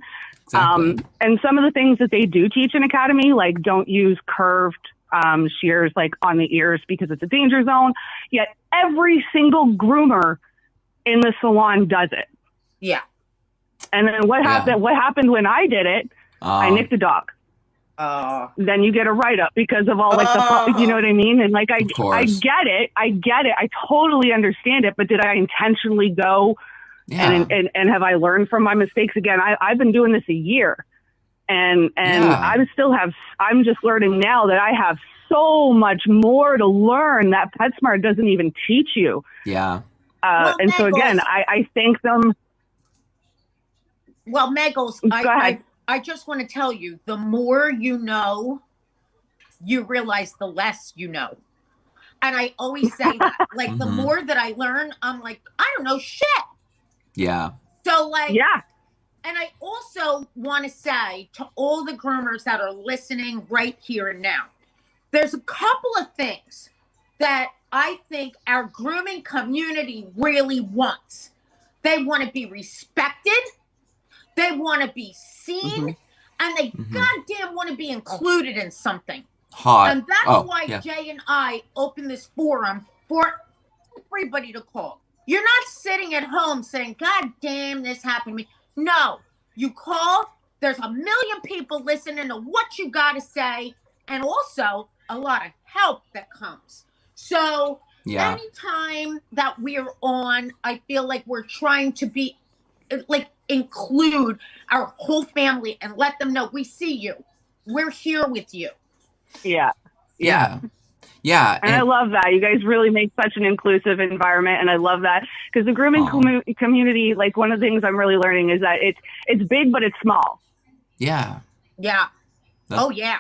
And some of the things that they do teach in Academy, like don't use curved shears like on the ears because it's a danger zone. Yet every single groomer in the salon does it. Yeah. And then what happened? What happened when I did it? I nicked a dog. Then you get a write-up because of all like the, you know what I mean? And like I get it. I totally understand it. But did I intentionally go and have I learned from my mistakes again? I've been doing this a year, and I'm just learning now that I have so much more to learn that PetSmart doesn't even teach you. And so again, I thank them. Well, Meggles, I just want to tell you, the more you know, you realize the less you know. And I always say that, like, the more that I learn, I'm like, I don't know shit. Yeah. So, like, And I also want to say to all the groomers that are listening right here and now, there's a couple of things that I think our grooming community really wants. They want to be respected. They want to be seen. And they goddamn want to be included in something. Hot. And that's why Jay and I opened this forum for everybody to call. You're not sitting at home saying, God damn, this happened to me. No, you call. There's a million people listening to what you got to say, and also a lot of help that comes. So anytime that we're on, I feel like we're trying to be like include our whole family and let them know we see you. We're here with you. Yeah. And I love that. You guys really make such an inclusive environment, and I love that because the grooming community, like one of the things I'm really learning is that it's big, but it's small. Yeah. Yeah. Yeah.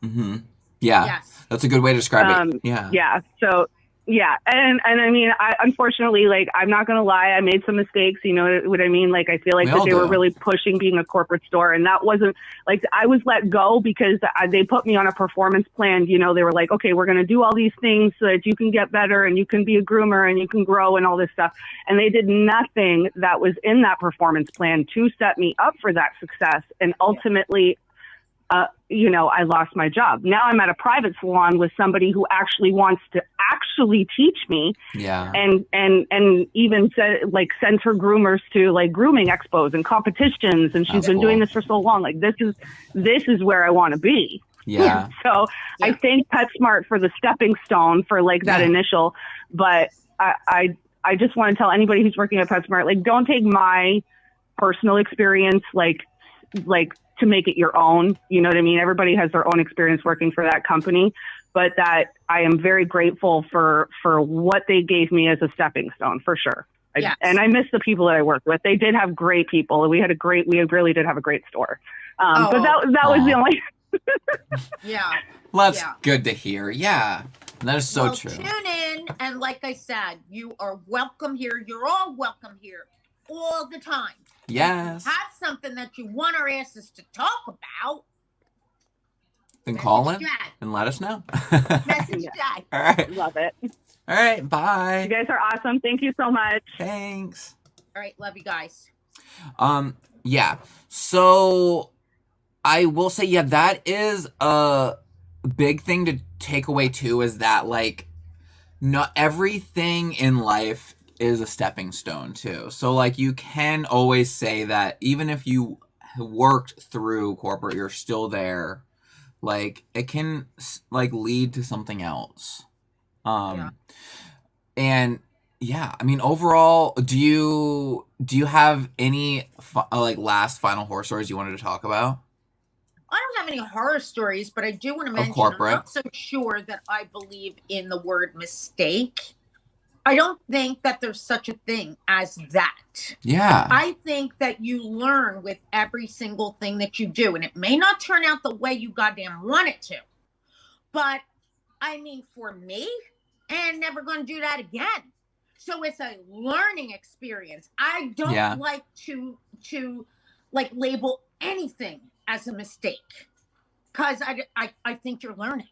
Mm-hmm. Yeah. Yes. That's a good way to describe it. Yeah. Yeah. So, yeah. And I mean, unfortunately, like, I'm not going to lie. I made some mistakes. You know what I mean? Like, I feel like that they were really pushing being a corporate store. And that wasn't like, I was let go because they put me on a performance plan. You know, they were like, okay, we're going to do all these things so that you can get better and you can be a groomer and you can grow and all this stuff. And they did nothing that was in that performance plan to set me up for that success. And ultimately, you know, I lost my job. Now I'm at a private salon with somebody who actually wants to actually teach me. Yeah. And even sends her groomers to like grooming expos and competitions. And she's been doing this for so long. Like this is where I want to be. Yeah. So I thank PetSmart for the stepping stone for like that initial, but I just want to tell anybody who's working at PetSmart, like, don't take my personal experience, like to make it your own. You know what I mean? Everybody has their own experience working for that company, but that I am very grateful for what they gave me as a stepping stone, for sure. And I miss the people that I work with. They did have great people. We really did have a great store. But that was the only. Well, that's good to hear. Yeah. That is so true. Tune in. And like I said, you are welcome here. You're all welcome here all the time. Yes. If you have something that you want our asses to talk about, then call in and let us know. Message Jay. All right. Love it. All right. Bye. You guys are awesome. Thank you so much. Thanks. All right. Love you guys. Yeah. So I will say, that is a big thing to take away too, is that like not everything in life is a stepping stone too. So like you can always say that even if you worked through corporate, you're still there. Like it can like lead to something else. And I mean overall, do you have any like last final horror stories you wanted to talk about? I don't have any horror stories, but I do want to mention I'm not so sure that I believe in the word mistake. I don't think that there's such a thing as that. Yeah. I think that you learn with every single thing that you do. And it may not turn out the way you goddamn want it to. But, I mean, for me, I'm never going to do that again. So it's a learning experience. I don't like to like label anything as a mistake. Because I think you're learning.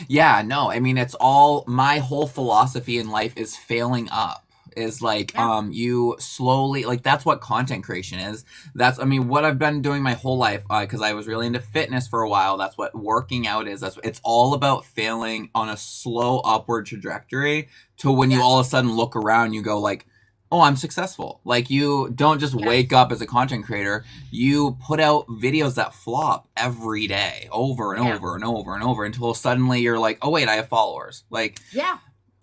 Yeah, no, I mean, it's all, my whole philosophy in life is failing up. Is like, you slowly, like, that's what content creation is. That's, I mean, what I've been doing my whole life, because I was really into fitness for a while. That's what working out is. It's all about failing on a slow upward trajectory to when you all of a sudden look around, you go like, oh, I'm successful. Like, you don't just wake up as a content creator. You put out videos that flop every day, over and over and over and over, until suddenly you're like, oh, wait, I have followers. Like,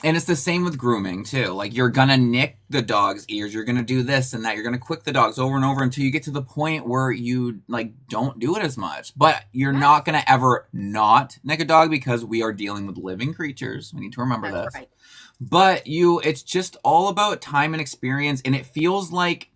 and it's the same with grooming, too. Like, you're going to nick the dog's ears. You're going to do this and that. You're going to quick the dogs over and over until you get to the point where you, like, don't do it as much. But you're not going to ever not nick a dog because we are dealing with living creatures. We need to remember this. Right. But it's just all about time and experience. And it feels like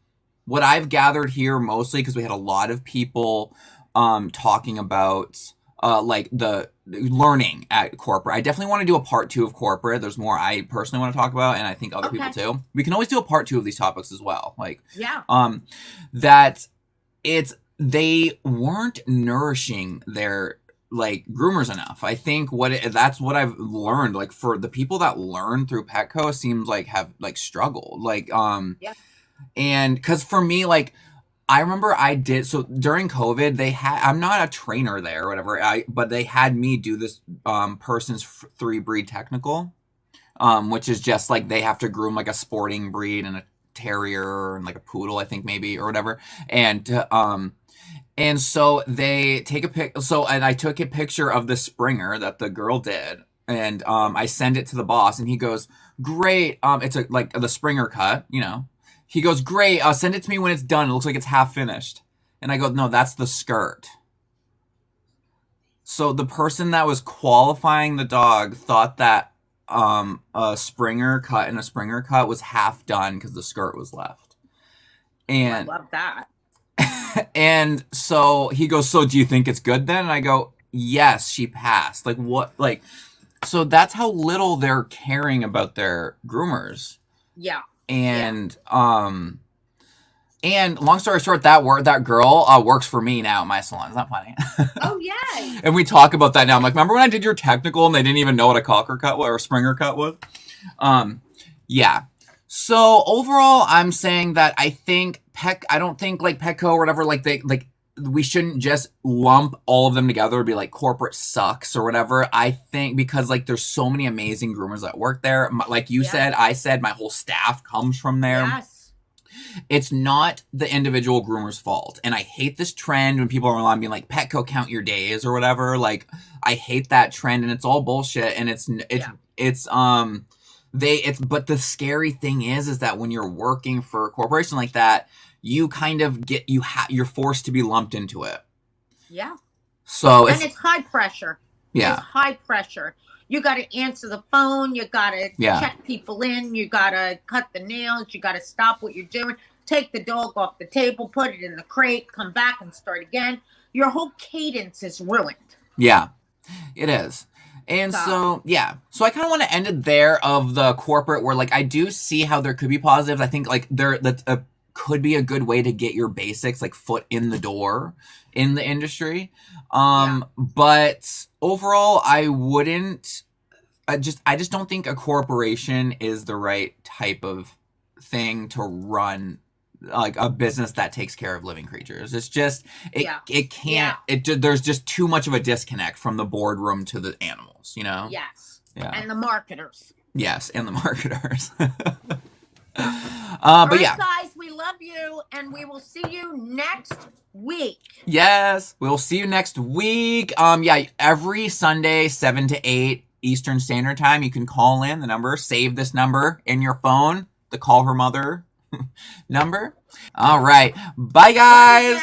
what I've gathered here mostly, because we had a lot of people talking about like the learning at corporate. I definitely want to do a part 2 of corporate. There's more I personally want to talk about, and I think other people too. We can always do a part 2 of these topics as well. Like, that they weren't nourishing their like groomers enough. I think that's what I've learned. Like for the people that learn through Petco, seems like have like struggled. Like and because for me, like I remember I did so during COVID. I'm not a trainer there or whatever. But they had me do this person's 3-breed technical, which is just like they have to groom like a sporting breed and a terrier and like a poodle, I think maybe or whatever, and so they take a pic. So and I took a picture of the Springer that the girl did, and I send it to the boss, and he goes, "Great, it's like the Springer cut, you know." He goes, "Great, send it to me when it's done. It looks like it's half finished." And I go, "No, that's the skirt." So the person that was qualifying the dog thought that a Springer cut and a Springer cut was half done because the skirt was left. And I love that. And so he goes, "So do you think it's good then?" And I go, "Yes, she passed." Like what? Like, so that's how little they're caring about their groomers. Yeah. And and long story short, that girl works for me now at my salon. It's not funny. Oh yay! And we talk about that now. I'm like, remember when I did your technical and they didn't even know what a cocker cut was or a Springer cut was? Yeah. So overall, I'm saying that I think I don't think like Petco or whatever, like we shouldn't just lump all of them together and be like corporate sucks or whatever. I think because like there's so many amazing groomers that work there. Like you said, I said my whole staff comes from there. Yes. It's not the individual groomer's fault. And I hate this trend when people are online being like, Petco count your days or whatever. Like I hate that trend and it's all bullshit. And but the scary thing is that when you're working for a corporation like that, you kind of you're forced to be lumped into it. Yeah. So it's high pressure. Yeah. It's high pressure. You got to answer the phone. You got to check people in. You got to cut the nails. You got to stop what you're doing. Take the dog off the table, put it in the crate, come back and start again. Your whole cadence is ruined. Yeah, it is. And so I kind of want to end it there of the corporate where like I do see how there could be positives. I think like that could be a good way to get your basics like foot in the door in the industry. But overall I just don't think a corporation is the right type of thing to run like a business that takes care of living creatures. It's just it can't there's just too much of a disconnect from the boardroom to the animals, you know? Yes. Yeah. And the marketers. Yes, and the marketers. All right, guys, we love you and we will see you next week. Yes, we'll see you next week. Every Sunday 7 to 8 Eastern Standard Time, you can call in the number, save this number in your phone, the Call Her Mother number. All right. Bye, guys.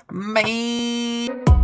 Bye. Bye.